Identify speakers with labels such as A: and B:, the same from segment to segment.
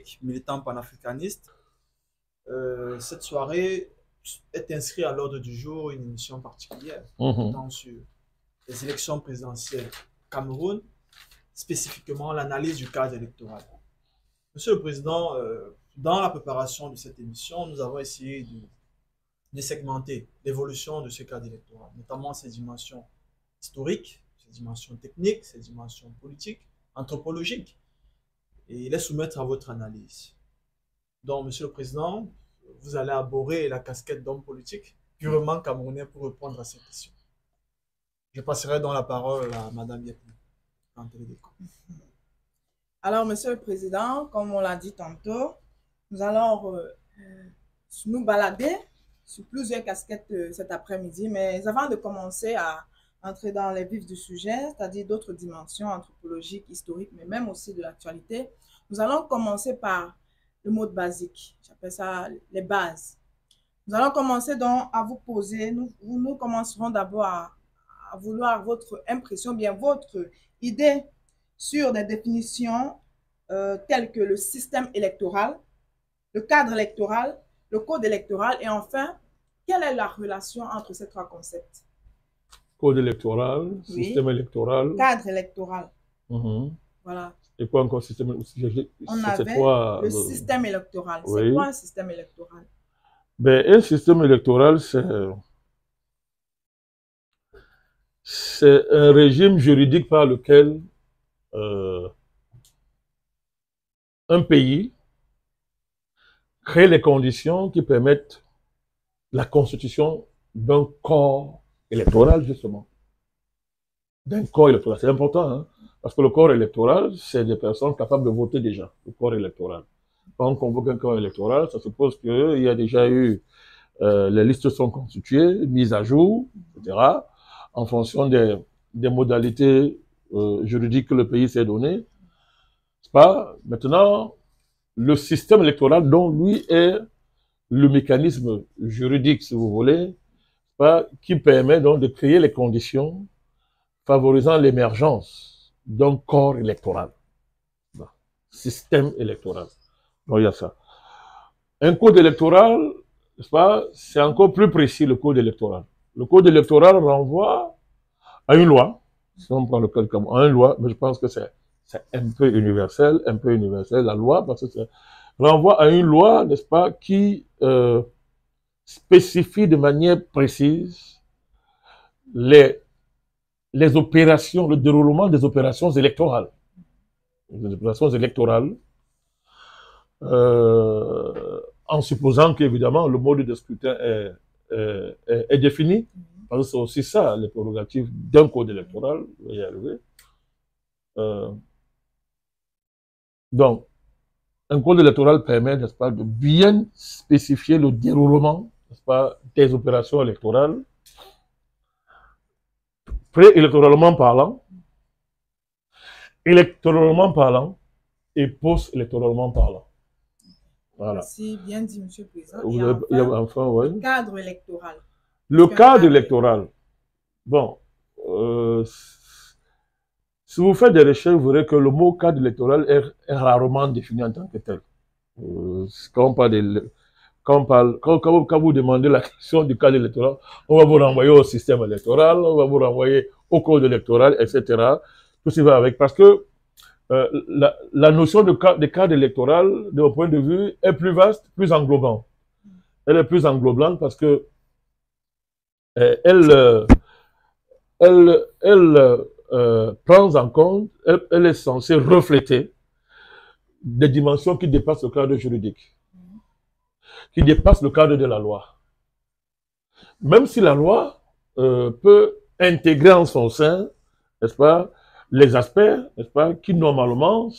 A: politique, militant panafricaniste. Cette soirée est inscrite à l'ordre du jour une émission particulière portant sur les élections présidentielles au Cameroun, spécifiquement l'analyse du cadre électoral. Monsieur le Président, dans la préparation de cette émission, nous avons essayé de segmenter l'évolution de ce cadre électoral, notamment ses dimensions historiques, ses dimensions techniques, ses dimensions politiques, anthropologiques, et les soumettre à votre analyse. Donc, Monsieur le Président, vous allez aborder la casquette d'homme politique purement camerounais pour répondre à ces questions. Je passerai donc la parole à Madame Yepli.
B: Alors, Monsieur le Président, comme on l'a dit tantôt, nous allons nous balader sur plusieurs casquettes cet après-midi, mais avant de commencer à entrer dans les vifs du sujet, c'est-à-dire d'autres dimensions anthropologiques, historiques, mais même aussi de l'actualité, nous allons commencer par le mode basique. J'appelle ça les bases. Nous allons commencer donc à vous poser, nous commencerons d'abord à vouloir votre impression, bien votre idée sur des définitions telles que le système électoral, le cadre électoral, le code électoral et enfin, quelle est la relation entre ces trois concepts?
C: Code électoral, oui. Système électoral.
B: Cadre électoral. Voilà.
C: Et quoi encore système électoral?
B: On avait le système électoral. Oui. C'est quoi un système électoral?
C: Ben, un système électoral, c'est un régime juridique par lequel un pays crée les conditions qui permettent la constitution d'un corps électoral, justement. D'un corps électoral. C'est important, hein, parce que le corps électoral, c'est des personnes capables de voter déjà, le corps électoral. Quand on convoque un corps électoral, ça suppose qu'il y a déjà eu, les listes sont constituées, mises à jour, etc., en fonction des modalités juridiques que le pays s'est donné. C'est pas maintenant le système électoral dont lui est le mécanisme juridique, si vous voulez, qui permet donc de créer les conditions favorisant l'émergence d'un corps électoral. Système électoral. Donc il y a ça. Un code électoral, n'est-ce pas, c'est encore plus précis, le code électoral. Le code électoral renvoie à une loi, si on prend le code comme une loi, mais je pense que c'est un peu universel, la loi, parce que ça renvoie à une loi, n'est-ce pas, qui spécifie de manière précise les opérations, le déroulement des opérations électorales. Les opérations électorales, en supposant qu'évidemment le mode de scrutin est défini, parce que c'est aussi ça, les prérogatives d'un code électoral, vous voyez arriver. Donc, un code électoral permet, n'est-ce pas, de bien spécifier le déroulement, n'est-ce pas, des opérations électorales, pré-électoralement parlant, électoralement parlant et post-électoralement parlant. Voilà.
B: Merci, bien dit, Monsieur le Président.
C: Enfin, ouais.
B: Le cadre électoral.
C: Le cadre électoral. Bon, si vous faites des recherches, vous verrez que le mot cadre électoral est rarement défini en tant que tel. Quand vous demandez la question du cadre électoral, on va vous renvoyer au système électoral, on va vous renvoyer au code électoral, etc. Tout ce qui va avec. Parce que la notion de cadre électoral, de mon point de vue, est plus vaste, plus englobante. Elle est plus englobante parce que elle prend en compte, elle est censée refléter des dimensions qui dépassent le cadre juridique, qui dépassent le cadre de la loi. Même si la loi peut intégrer en son sein, n'est-ce pas, les aspects, n'est-ce pas, qui normalement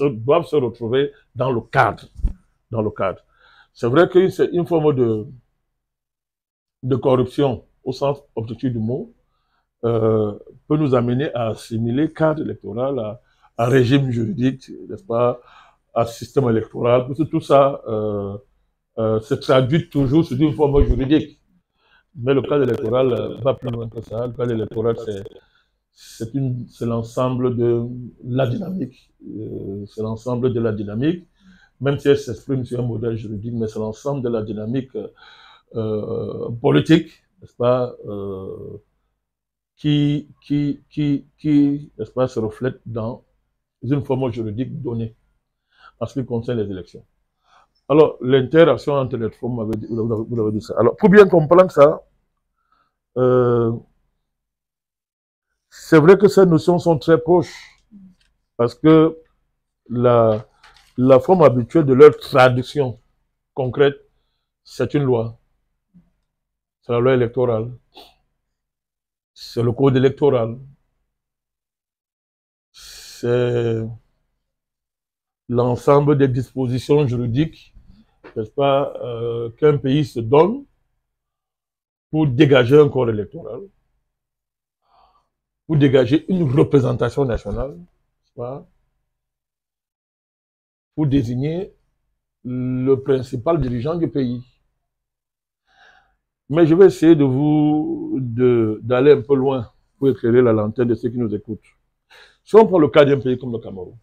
C: doivent se retrouver dans le cadre. C'est vrai que c'est une forme de corruption au sens objectif du mot, peut nous amener à assimiler cadre électoral à régime juridique, n'est-ce pas, à système électoral, parce que tout ça se traduit toujours sous une forme juridique. Mais le cadre électoral va plus loin que ça. Le cadre électoral, c'est l'ensemble de la dynamique. C'est l'ensemble de la dynamique même si elle s'exprime sur un modèle juridique, mais c'est l'ensemble de la dynamique politique, n'est-ce pas, qui n'est-ce pas, se reflète dans une forme juridique donnée en ce qui concerne les élections. Alors, l'interaction entre les formes, vous avez dit ça. Alors, pour bien comprendre ça, c'est vrai que ces notions sont très proches, parce que la forme habituelle de leur traduction concrète, c'est une loi. C'est la loi électorale. C'est le code électoral. C'est l'ensemble des dispositions juridiques, n'est-ce pas, qu'un pays se donne pour dégager un corps électoral, pour dégager une représentation nationale, n'est-ce pas, pour désigner le principal dirigeant du pays. Mais je vais essayer d'aller un peu loin pour éclairer la lanterne de ceux qui nous écoutent. Si on prend le cas d'un pays comme le Cameroun,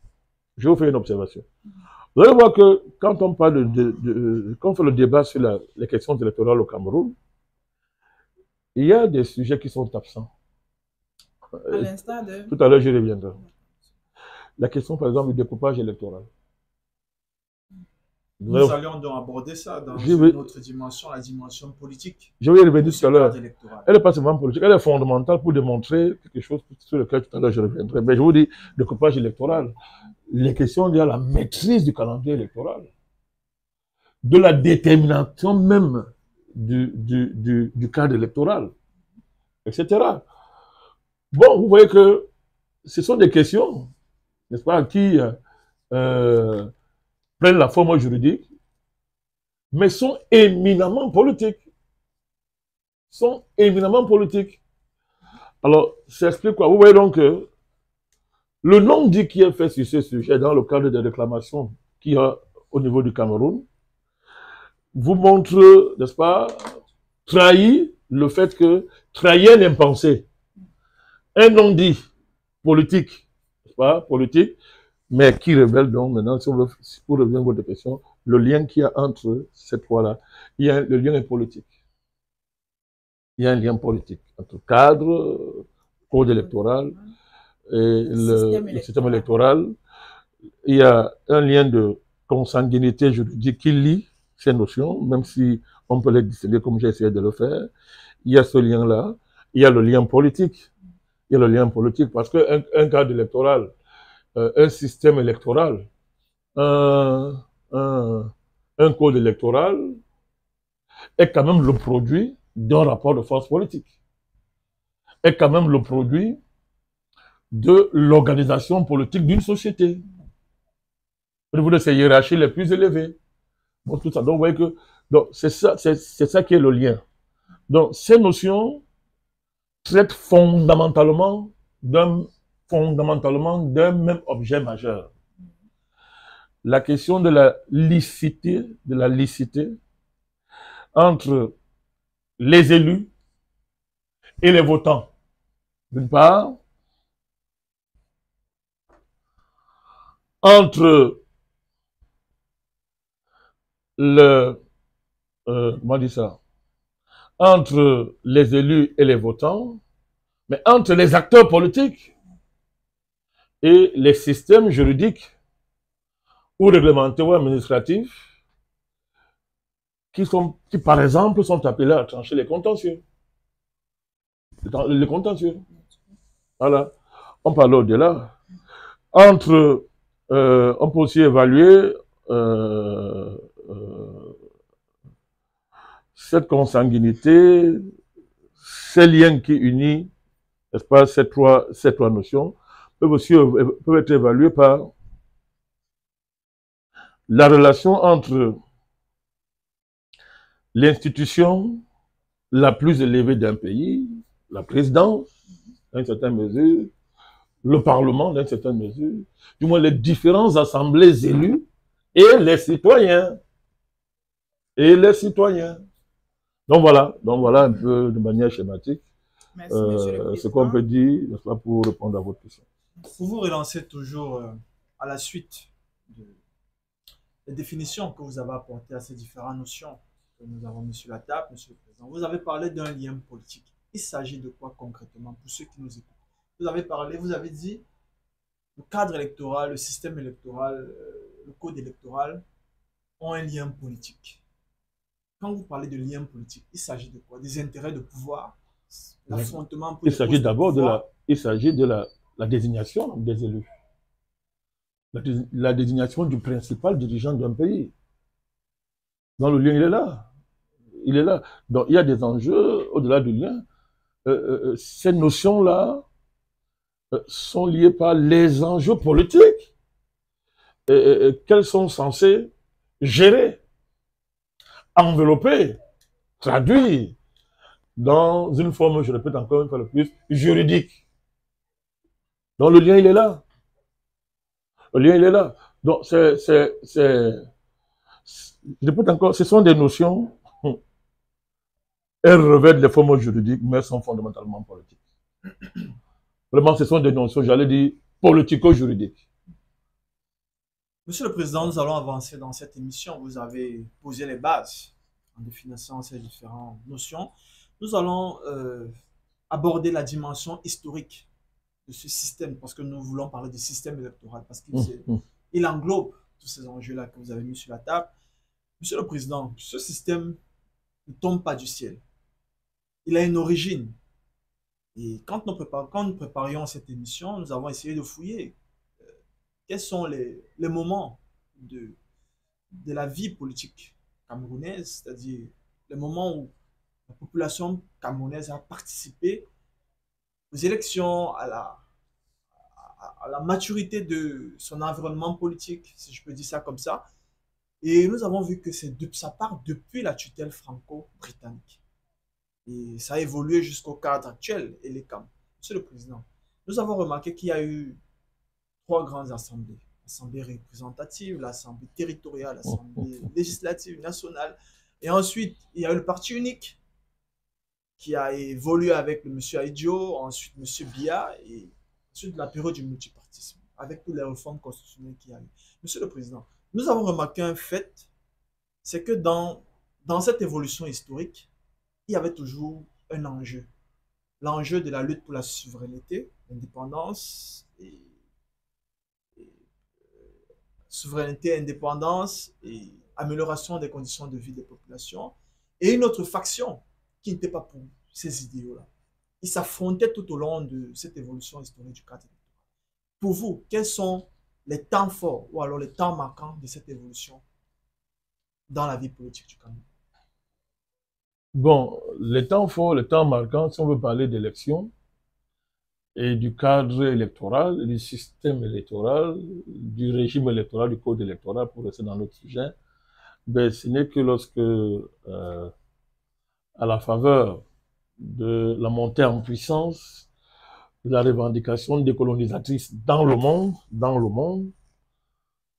C: je vais vous faire une observation. Vous allez voir que quand on parle quand on fait le débat sur les questions électorales au Cameroun, il y a des sujets qui sont absents.
B: À l'instar de...
C: Tout à l'heure, je reviendrai. La question, par exemple, du découpage électoral.
A: Nous allions donc aborder ça dans une autre dimension, la dimension politique.
C: Je vais y revenir tout à l'heure. Elle n'est pas seulement politique, elle est fondamentale pour démontrer quelque chose sur lequel tout à l'heure je reviendrai. Mais je vous dis, le découpage électoral, les questions liées à la maîtrise du calendrier électoral, de la détermination même du cadre électoral, etc. Bon, vous voyez que ce sont des questions, n'est-ce pas, qui prennent la forme juridique, mais sont éminemment politiques. Sont éminemment politiques. Alors, ça explique quoi? Vous voyez donc que le non-dit qui est fait sur ce sujet dans le cadre des réclamations qu'il y a au niveau du Cameroun vous montre, n'est-ce pas, trahit le fait que, trahit un impensé, un non-dit politique, n'est-ce pas, politique, mais qui révèle donc maintenant, si on veut, pour revenir à votre question, le lien qu'il y a entre ces trois-là, le lien est politique. Il y a un lien politique entre cadre, code électoral et le système électoral. Il y a un lien de consanguinité juridique qui lie ces notions, même si on peut les distinguer comme j'ai essayé de le faire. Il y a ce lien-là. Il y a le lien politique. Il y a le lien politique parce qu'un cadre électoral, un système électoral, un code électoral est quand même le produit d'un rapport de force politique. Est quand même le produit de l'organisation politique d'une société. Au niveau de ses hiérarchies les plus élevées. Bon, tout ça. Donc, vous voyez que c'est ça qui est le lien. Donc, ces notions traitent fondamentalement d'un même objet majeur. La question de la licité entre les élus et les votants, d'une part, entre comment dire ça, entre les élus et les votants, mais entre les acteurs politiques et les systèmes juridiques ou réglementaires ou administratifs qui, par exemple, sont appelés à trancher les contentieux. Les contentieux. Voilà. On parle au-delà. On peut aussi évaluer cette consanguinité, ces liens qui unissent, n'est-ce pas, ces trois notions, peuvent être évalués par la relation entre l'institution la plus élevée d'un pays, la présidence, dans une certaine mesure, le Parlement, dans une certaine mesure, du moins les différentes assemblées élues et les citoyens. Donc voilà un peu de manière schématique ce qu'on peut dire, n'est-ce pas, pour répondre à votre question.
A: Pour vous relancer toujours à la suite les définitions que vous avez apportées à ces différentes notions que nous avons mis sur la table, Monsieur le Président. Vous avez parlé d'un lien politique. Il s'agit de quoi concrètement pour ceux qui nous écoutent? Vous avez parlé, vous avez dit le cadre électoral, le système électoral, le code électoral ont un lien politique. Quand vous parlez de lien politique, il s'agit de quoi? Des intérêts de pouvoir, l'affrontement pour
C: il s'agit d'abord de la désignation des élus. La désignation du principal dirigeant d'un pays. Dans le lien, il est là. Il est là. Donc, il y a des enjeux au-delà du lien. Ces notions-là sont liées par les enjeux politiques qu'elles sont censées gérer, envelopper, traduire dans une forme, je répète encore une fois le plus, juridique. Donc, le lien, il est là. Le lien, il est là. Donc, je répète encore, ce sont des notions, elles revêtent des formes juridiques, mais sont fondamentalement politiques. Vraiment, ce sont des notions, j'allais dire, politico-juridiques.
A: Monsieur le Président, nous allons avancer dans cette émission. Vous avez posé les bases en définissant ces différentes notions. Nous allons aborder la dimension historique de ce système, parce que nous voulons parler du système électoral, parce qu'il englobe tous ces enjeux-là que vous avez mis sur la table. Monsieur le Président, ce système ne tombe pas du ciel. Il a une origine. Et quand nous préparions cette émission, nous avons essayé de fouiller quels sont les moments de la vie politique camerounaise, c'est-à-dire les moments où la population camerounaise a participé aux élections, à la maturité de son environnement politique, si je peux dire ça comme ça. Et nous avons vu que ça part depuis la tutelle franco-britannique. Et ça a évolué jusqu'au cadre actuel, et les camps. Monsieur le Président, nous avons remarqué qu'il y a eu 3 grandes assemblées. L'Assemblée représentative, l'Assemblée territoriale, l'Assemblée législative nationale. Et ensuite, il y a eu le parti unique qui a évolué avec le monsieur Aïdjo, ensuite monsieur Biya, et ensuite la période du multipartisme, avec toutes les réformes constitutionnelles qu'il y a eu. Monsieur le Président, nous avons remarqué un fait, c'est que dans cette évolution historique, il y avait toujours un enjeu. L'enjeu de la lutte pour la souveraineté, l'indépendance, souveraineté, indépendance et amélioration des conditions de vie des populations. Et une autre faction qui n'était pas pour ces idéaux-là. Ils s'affrontaient tout au long de cette évolution historique du cadre électoral. Pour vous, quels sont les temps forts ou alors les temps marquants de cette évolution dans la vie politique du Cameroun?
C: Bon, les temps forts, les temps marquants, si on veut parler d'élections et du cadre électoral, du système électoral, du régime électoral, du code électoral, pour rester dans notre sujet, ben, ce n'est que lorsque, à la faveur de la montée en puissance, de la revendication décolonisatrice dans le monde,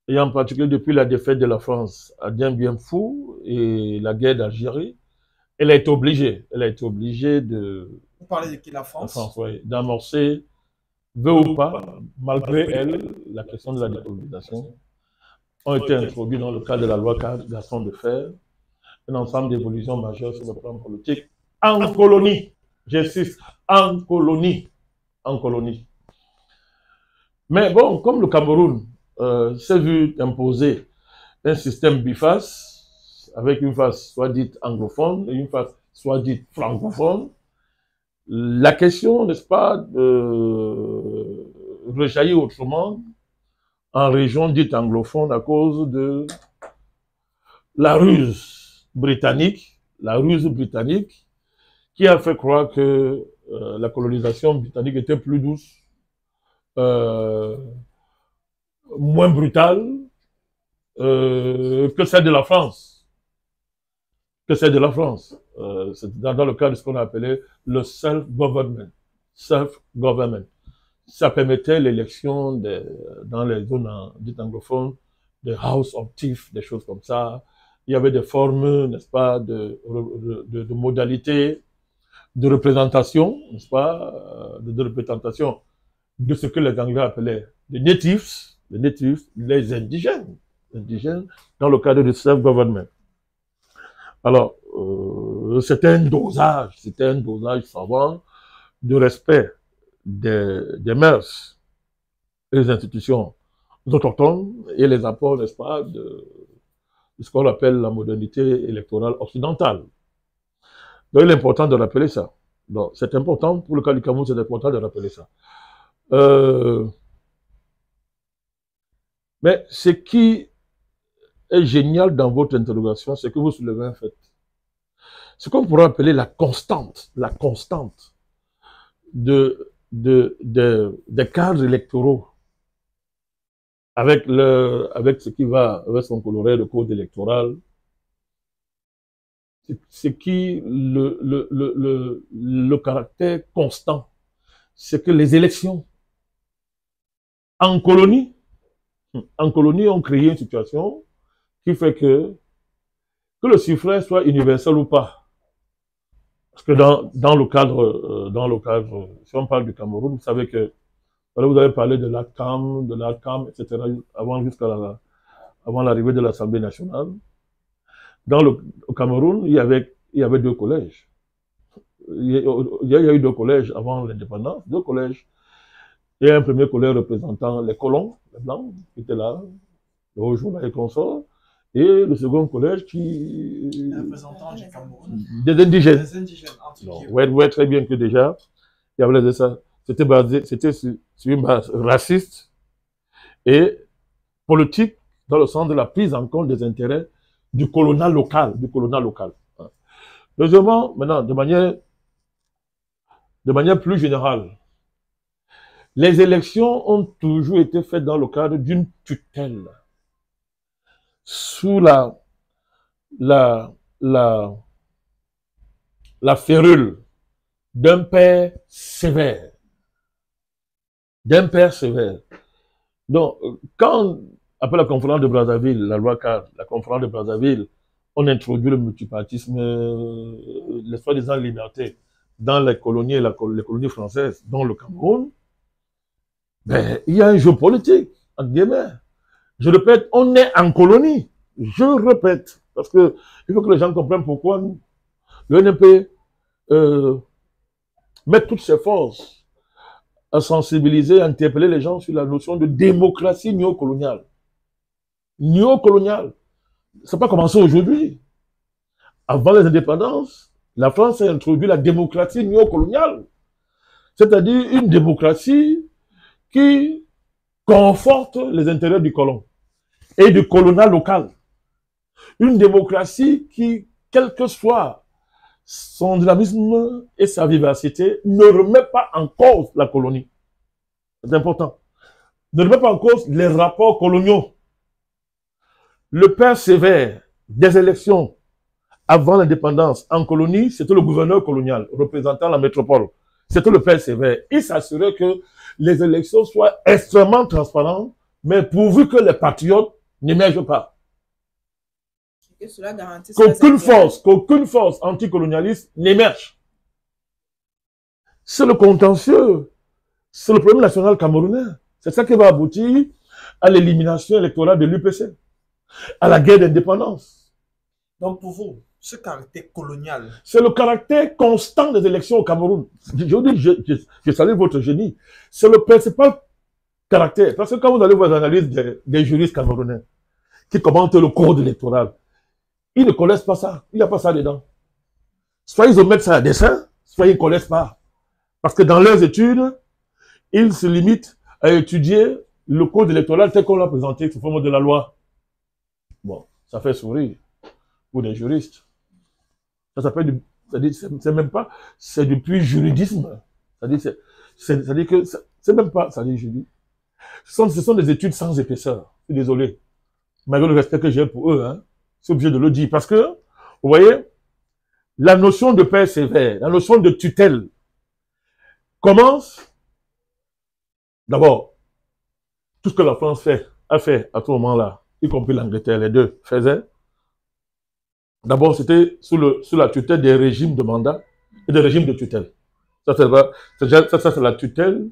C: et en particulier depuis la défaite de la France à Dien Bien Phu et la guerre d'Algérie, elle a été obligée de...
A: Vous parlez de qui, la France?
C: La France, oui, d'amorcer, veut ou pas, malgré elle, la question de la décolonisation, ont été introduits dans le cadre de la loi Gaston de Fer, un ensemble d'évolutions majeures sur le plan politique, en colonie, j'insiste, en colonie. Mais bon, comme le Cameroun s'est vu imposer un système biface, avec une face soit dite anglophone et une face soit dite francophone, la question, n'est-ce pas, rejaillit autrement en région dite anglophone à cause de la ruse britannique qui a fait croire que la colonisation britannique était plus douce, moins brutale que celle de la France. C'est dans le cadre de ce qu'on appelait le self-government. Ça permettait l'élection dans les zones dites anglophones, de House of Chiefs, des choses comme ça. Il y avait des formes, n'est-ce pas, de modalités de représentation, n'est-ce pas, de représentation de ce que les Anglais appelaient les natives, les indigènes, indigènes dans le cadre du self-government. Alors, c'était un dosage savant de respect des mœurs et des institutions autochtones et les apports, n'est-ce pas, de ce qu'on appelle la modernité électorale occidentale. Donc, il est important de rappeler ça. Donc, c'est important, pour le cas du Cameroun, c'est important de rappeler ça. Mais ce qui est génial dans votre interrogation, c'est que vous soulevez un fait. Ce qu'on pourrait appeler la constante des cadres électoraux avec ce qui va avec son coloré de code électoral, c'est qui le caractère constant, c'est que les élections en colonie ont créé une situation qui fait que le suffrage soit universel ou pas. Parce que dans le cadre, si on parle du Cameroun, vous savez que vous avez parlé de l'ACAM, etc., avant l'arrivée de l'Assemblée nationale. Au Cameroun, il y avait deux collèges. Il y a eu deux collèges avant l'indépendance, deux collèges. Il y a un premier collège représentant les colons, les blancs, qui étaient là, le Haut-Journal et consorts, et le second collège qui...
A: Les représentants du Cameroun.
C: Des indigènes.
A: Des indigènes,
C: Oui, très bien que déjà, il y avait ça. C'était sur une base raciste et politique, dans le sens de la prise en compte des intérêts du colonat local. Deuxièmement, maintenant, de manière plus générale, les élections ont toujours été faites dans le cadre d'une tutelle, sous la férule d'un père sévère. Donc, quand, après la conférence de Brazzaville, la loi cadre, la conférence de Brazzaville, on introduit le multipartisme, les soi-disant libertés dans les colonies, les colonies françaises, dont le Cameroun, ben, il y a un jeu politique, entre guillemets. Je répète, on est en colonie. Je répète, parce que il faut que les gens comprennent pourquoi le NP met toutes ses forces à sensibiliser, à interpeller les gens sur la notion de démocratie néocoloniale. Ça n'a pas commencé aujourd'hui. Avant les indépendances, la France a introduit la démocratie néocoloniale. C'est-à-dire une démocratie qui conforte les intérêts du colon et du colonat local. Une démocratie qui, quel que soit son dynamisme et sa vivacité, ne remet pas en cause la colonie. C'est important. Ne remet pas en cause les rapports coloniaux. Le père sévère des élections avant l'indépendance en colonie, c'était le gouverneur colonial représentant la métropole. C'était le père sévère. Il s'assurait que les élections soient extrêmement transparentes, mais pourvu que les patriotes n'émergent pas.
B: Que cela garantisse
C: qu'aucune force anticolonialiste n'émerge. C'est le contentieux. C'est le problème national camerounais. C'est ça qui va aboutir à l'élimination électorale de l'UPC, à la guerre d'indépendance.
A: Donc pour vous, ce caractère colonial...
C: C'est le caractère constant des élections au Cameroun. Je salue votre génie. C'est le principal caractère. Parce que quand vous allez voir les analyses des juristes camerounais qui commentent le code électoral, ils ne connaissent pas ça. Il n'y a pas ça dedans. Soit ils omettent ça à dessein, soit ils ne connaissent pas. Parce que dans leurs études, ils se limitent à étudier le code électoral tel qu'on l'a présenté sous forme de la loi. Bon, ça fait sourire pour des juristes. Ça s'appelle c'est même pas, c'est du pur juridisme. C'est-à-dire que c'est même pas, ça dit juridique. Ce sont des études sans épaisseur. Je suis désolé. Malgré le respect que j'ai pour eux, hein. C'est obligé de le dire. Parce que, vous voyez, la notion de père sévère, la notion de tutelle, commence, d'abord, tout ce que la France a fait à ce moment-là, y compris l'Angleterre, les deux faisaient. D'abord, c'était sous la tutelle des régimes de mandat et des régimes de tutelle. Ça, c'est la tutelle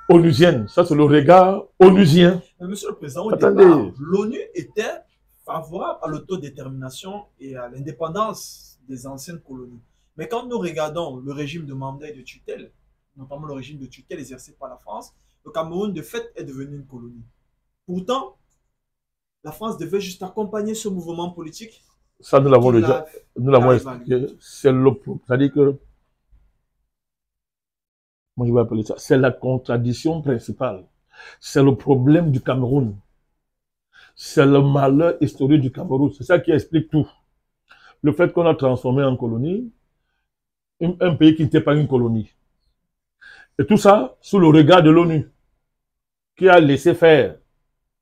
C: onusienne. Ça, c'est le regard onusien.
A: Mais Monsieur le Président, au départ, l'ONU était favorable à l'autodétermination et à l'indépendance des anciennes colonies. Mais quand nous regardons le régime de mandat et de tutelle, notamment le régime de tutelle exercé par la France, le Cameroun, de fait, est devenu une colonie. Pourtant, la France devait juste accompagner ce mouvement politique.
C: Ça, nous l'avons déjà expliqué. C'est-à-dire que, moi je vais appeler ça, c'est la contradiction principale. C'est le problème du Cameroun. C'est le malheur historique du Cameroun. C'est ça qui explique tout. Le fait qu'on a transformé en colonie un pays qui n'était pas une colonie. Et tout ça sous le regard de l'ONU, qui a laissé faire.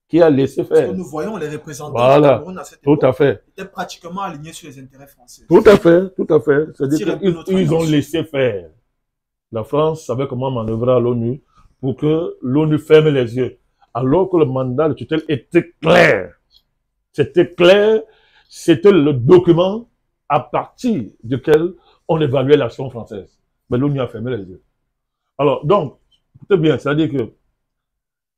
C: Parce que
A: nous voyons les représentants
C: du
A: Cameroun à cette époque,
C: tout à fait,
A: étaient pratiquement alignés sur les intérêts français.
C: Tout à fait. C'est-à-dire qu'ils ont laissé faire. La France savait comment manœuvrer à l'ONU pour que l'ONU ferme les yeux. Alors que le mandat de tutelle était clair. C'était clair, c'était le document à partir duquel on évaluait l'action française. Mais l'ONU a fermé les yeux. Alors, donc, écoutez bien, c'est-à-dire que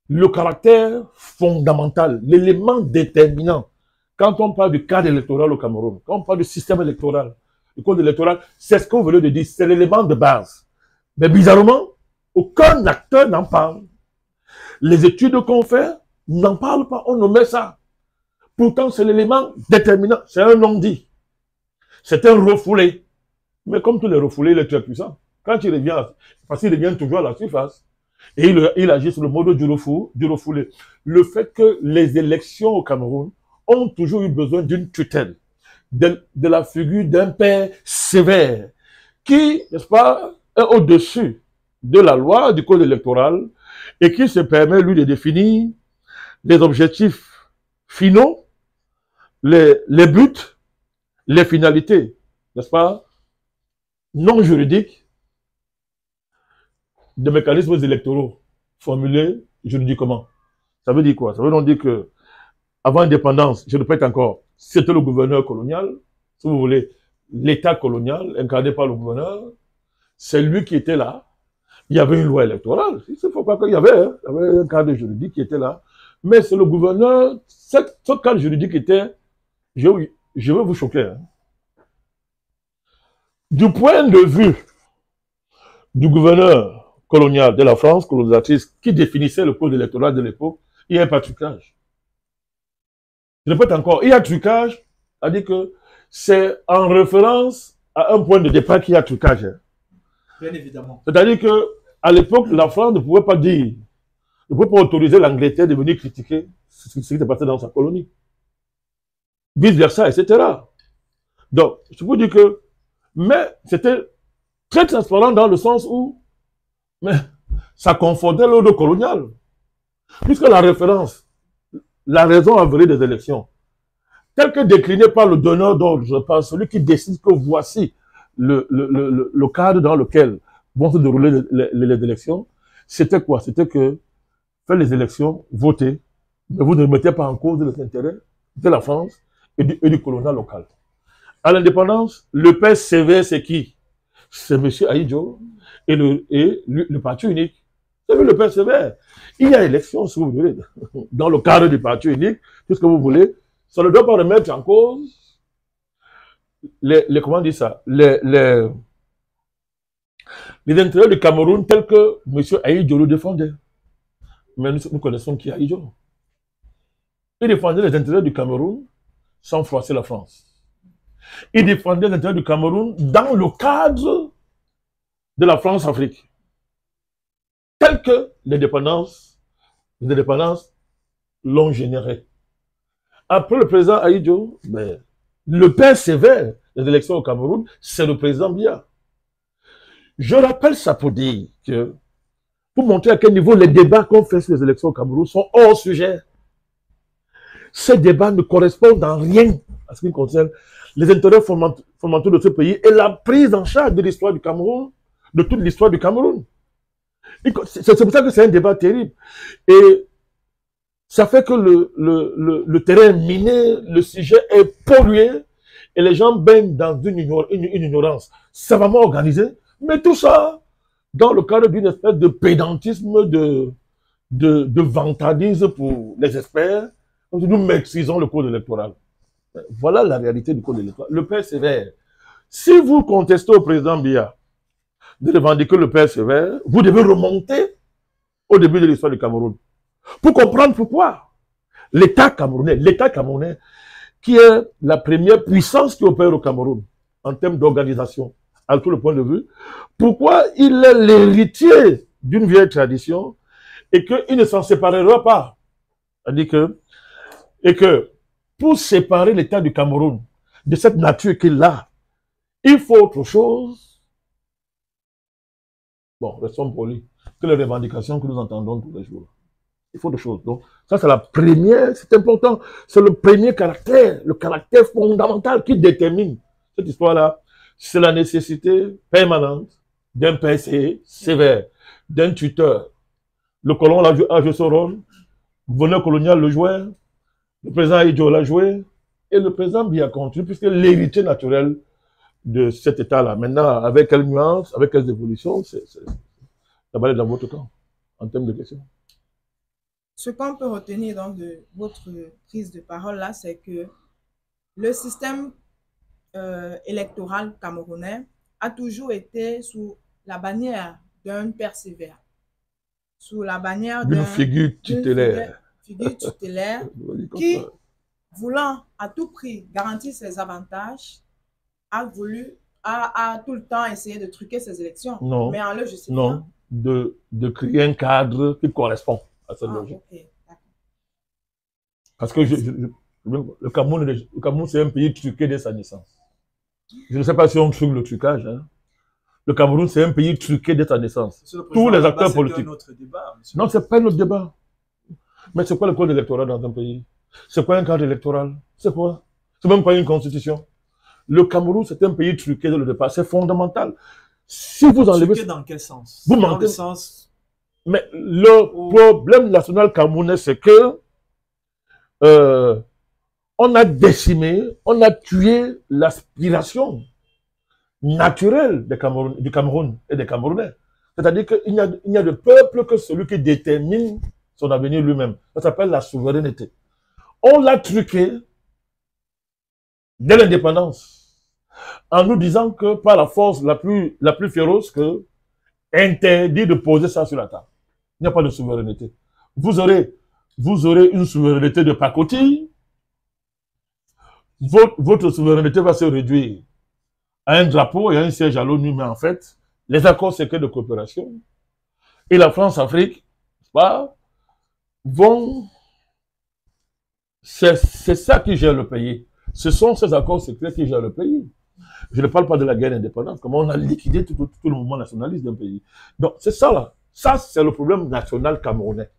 C: le caractère fondamental, l'élément déterminant, quand on parle du cadre électoral au Cameroun, quand on parle du système électoral, du code électoral, c'est ce qu'on veut dire, c'est l'élément de base. Mais bizarrement, aucun acteur n'en parle. Les études qu'on fait n'en parlent pas, on nomme ça. Pourtant, c'est l'élément déterminant, c'est un non-dit. C'est un refoulé. Mais comme tous les refoulés, il est très puissant. Quand il revient, parce qu'il revient toujours à la surface, et il agit sur le mode du refoulé. Le fait que les élections au Cameroun ont toujours eu besoin d'une tutelle, de la figure d'un père sévère, qui, n'est-ce pas, est au-dessus de la loi, du code électoral, et qui se permet, lui, de définir les objectifs finaux, les buts, les finalités, n'est-ce pas, non juridiques, de mécanismes électoraux formulés juridiquement. Ça veut dire quoi? Ça veut donc dire que, avant l'indépendance, je répète encore, c'était le gouverneur colonial, si vous voulez, l'État colonial, incarné par le gouverneur, c'est lui qui était là. Il y avait une loi électorale, il ne faut pas qu'il y avait un cadre juridique qui était là, mais c'est le gouverneur, ce cadre juridique était, je vais vous choquer, hein. Du point de vue du gouverneur colonial de la France colonisatrice qui définissait le code électoral de l'époque, il y a un pas de trucage. Je répète encore, il y a trucage, c'est-à-dire que c'est en référence à un point de départ qu'il y a trucage.
A: Bien évidemment.
C: C'est-à-dire que à l'époque, la France ne pouvait pas dire, ne pouvait pas autoriser l'Angleterre de venir critiquer ce qui s'était passé dans sa colonie. Vice versa, etc. Donc, je peux dire que, mais c'était très transparent dans le sens où, mais ça confondait l'ordre colonial. Puisque la référence, la raison avérée des élections, telle que déclinée par le donneur d'ordre, par celui qui décide que voici le cadre dans lequel vont se dérouler les élections, c'était quoi? C'était que faire les élections, voter, mais vous ne mettez pas en cause les intérêts de la France et du coloniat local. À l'indépendance, le père sévère, c'est qui? C'est M. Ahidjo et le parti unique. C'est le père sévère. Il y a élection, si vous voulez, dans le cadre du parti unique, tout ce que vous voulez. Ça ne doit pas remettre en cause comment on dit ça, les intérêts du Cameroun tels que M. Ahidjo le défendait. Mais nous connaissons qui est Ahidjo. Il défendait les intérêts du Cameroun sans froisser la France. Il défendait les intérêts du Cameroun dans le cadre de la France-Afrique. Tel que les indépendances l'ont généré. Après le président Ahidjo, le père sévère des élections au Cameroun, c'est le président Biya. Je rappelle ça pour dire que, pour montrer à quel niveau les débats qu'on fait sur les élections au Cameroun sont hors sujet. Ces débats ne correspondent en rien à ce qui concerne les intérêts fondamentaux de ce pays et la prise en charge de l'histoire du Cameroun, de toute l'histoire du Cameroun. C'est pour ça que c'est un débat terrible. Et ça fait que le terrain est miné, le sujet est pollué, et les gens baignent dans une ignorance savamment organisée. Mais tout ça, dans le cadre d'une espèce de pédantisme, de vantardise pour les experts, nous maîtrisons le code électoral. Voilà la réalité du code électoral. Le père sévère. Si vous contestez au président Biya de revendiquer le père sévère, vous devez remonter au début de l'histoire du Cameroun pour comprendre pourquoi l'État camerounais, qui est la première puissance qui opère au Cameroun en termes d'organisation, à tout le point de vue, pourquoi il est l'héritier d'une vieille tradition et qu'il ne s'en séparera pas. Et que pour séparer l'État du Cameroun de cette nature qu'il a, il faut autre chose. Bon, restons polis, que les revendications que nous entendons tous les jours. Il faut autre chose. Donc, ça, c'est la première, c'est important. C'est le premier caractère, le caractère fondamental qui détermine cette histoire-là. C'est la nécessité permanente d'un père sévère, d'un tuteur. Le colon a joué son rôle, le gouverneur colonial le jouait, le président Aïdjo l'a joué, et le président Biya continue, puisque l'héritier naturel de cet État-là, maintenant, avec quelle nuance, avec quelles évolutions, ça va aller dans votre camp, en termes de questions.
B: Ce qu'on peut retenir donc de votre prise de parole là, c'est que le système électoral camerounais a toujours été sous la bannière d'un père sévère, sous la bannière
C: d'une figure tutélaire.
B: Qui, voulant à tout prix garantir ses avantages, a tout le temps essayé de truquer ses élections.
C: Non,
B: mais en le justifiant.
C: Non, de créer un cadre qui correspond à cette logique.
B: Okay.
C: Parce que le Cameroun, c'est un pays truqué dès sa naissance. Je ne sais pas si on truque le trucage. Hein. Le Cameroun, c'est un pays truqué dès sa naissance. Tous les acteurs politiques. Non, ce n'est pas notre débat. Mais c'est quoi le code électoral dans un pays? C'est quoi un cadre électoral? C'est quoi? C'est même pas une constitution. Le Cameroun, c'est un pays truqué dès le départ. C'est fondamental. Si vous enlevez...
A: Truqué dans quel sens?
C: Vous
A: dans le sens...
C: Mais le problème national camerounais, c'est que on a décimé, on a tué l'aspiration naturelle du Cameroun et des Camerounais. C'est-à-dire qu'il n'y a de peuple que celui qui détermine son avenir lui-même. Ça s'appelle la souveraineté. On l'a truqué dès l'indépendance, en nous disant que par la force la plus féroce, que interdit de poser ça sur la table. Il n'y a pas de souveraineté. Vous aurez une souveraineté de pacotille. Votre souveraineté va se réduire à un drapeau et à un siège à l'ONU, mais en fait, les accords secrets de coopération et la France-Afrique, c'est ça qui gère le pays. Ce sont ces accords secrets qui gèrent le pays. Je ne parle pas de la guerre d'indépendance, comment on a liquidé tout le mouvement nationaliste d'un pays. Donc, c'est ça là. Ça, c'est le problème national camerounais.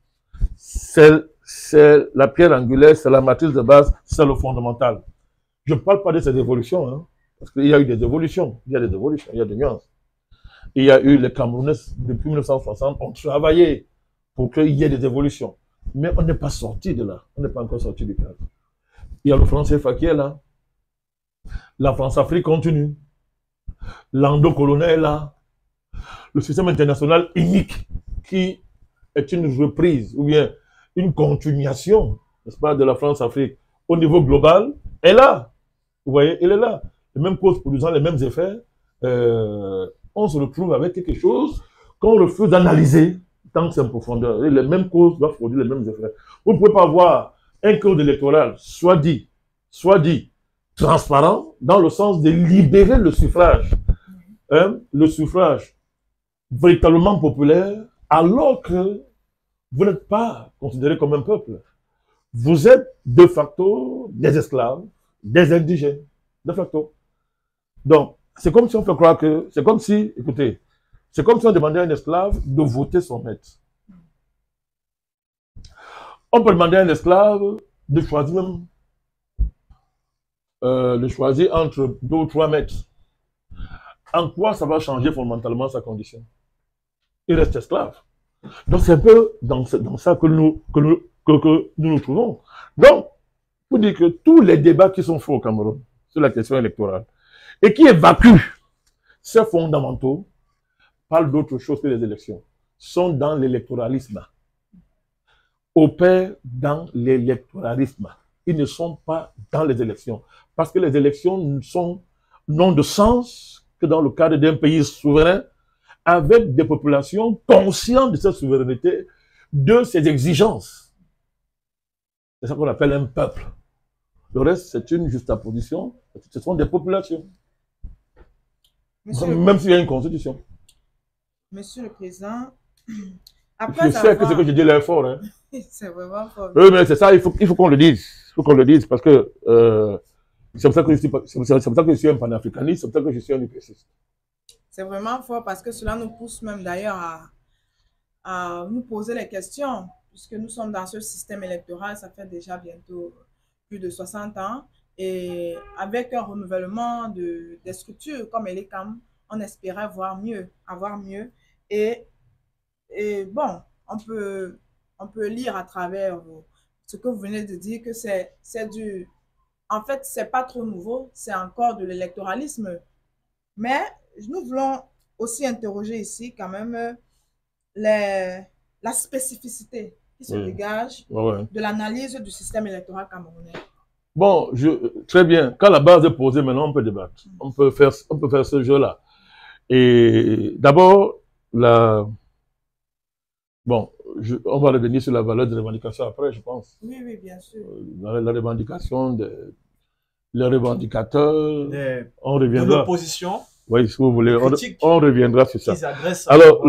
C: C'est la pierre angulaire, c'est la matrice de base, c'est le fondamental. Je ne parle pas de ces évolutions, hein, parce qu'il y a eu des évolutions, il y a des nuances. Il y a eu les Camerounais, depuis 1960, ont travaillé pour qu'il y ait des évolutions. Mais on n'est pas sorti de là, on n'est pas encore sorti du cadre. Il y a le franc CFA qui est là. La France-Afrique continue. L'endo-colonial est là. Le système international unique, qui est une reprise, ou bien une continuation, n'est-ce pas, de la France-Afrique au niveau global, est là. Vous voyez, il est là. Les mêmes causes produisant les mêmes effets, on se retrouve avec quelque chose qu'on refuse d'analyser tant que c'est en profondeur. Et les mêmes causes doivent produire les mêmes effets. Vous ne pouvez pas avoir un code électoral, soit dit transparent, dans le sens de libérer le suffrage. Hein, le suffrage véritablement populaire, alors que vous n'êtes pas considéré comme un peuple. Vous êtes de facto des esclaves, des indigènes, de facto. Donc, c'est comme si on fait croire que, c'est comme si on demandait à un esclave de voter son maître. On peut demander à un esclave de choisir même, entre 2 ou 3 maîtres. En quoi ça va changer fondamentalement sa condition? Il reste esclave. Donc c'est un peu dans ça que nous nous trouvons. Donc, pour dire que tous les débats qui sont faits au Cameroun sur la question électorale et qui évacuent ces fondamentaux parlent d'autre chose que les élections, sont dans l'électoralisme, opèrent dans l'électoralisme. Ils ne sont pas dans les élections. Parce que les élections n'ont de sens que dans le cadre d'un pays souverain, avec des populations conscientes de cette souveraineté, de ses exigences. C'est ça qu'on appelle un peuple. Le reste, c'est une juxtaposition. Ce sont des populations. Même s'il y a une constitution.
B: Monsieur le Président,
C: après je sais que ce que je dis là est fort. Hein.
B: C'est vraiment fort.
C: Oui, mais c'est ça, il faut qu'on le dise. Il faut qu'on le dise parce que c'est pour ça que je suis un panafricaniste, c'est pour ça que je suis un UPCiste.
B: C'est vraiment fort parce que cela nous pousse même d'ailleurs à nous poser les questions, puisque nous sommes dans ce système électoral, ça fait déjà bientôt plus de 60 ans, et avec un renouvellement des structures comme Elecam, on espérait avoir mieux, et bon, on peut lire à travers ce que vous venez de dire que c'est du... En fait, c'est pas trop nouveau, c'est encore de l'électoralisme, mais nous voulons aussi interroger ici quand même la spécificité qui se dégage de l'analyse du système électoral camerounais.
C: Bon, très bien. Quand la base est posée, maintenant on peut débattre. On peut faire ce jeu-là. Et d'abord, on va revenir sur la valeur de revendication après, je pense.
B: Oui, oui, bien sûr.
C: La revendication les revendicateurs, on reviendra.
A: De l'opposition.
C: Oui, si vous voulez, on reviendra sur ça.
A: Alors,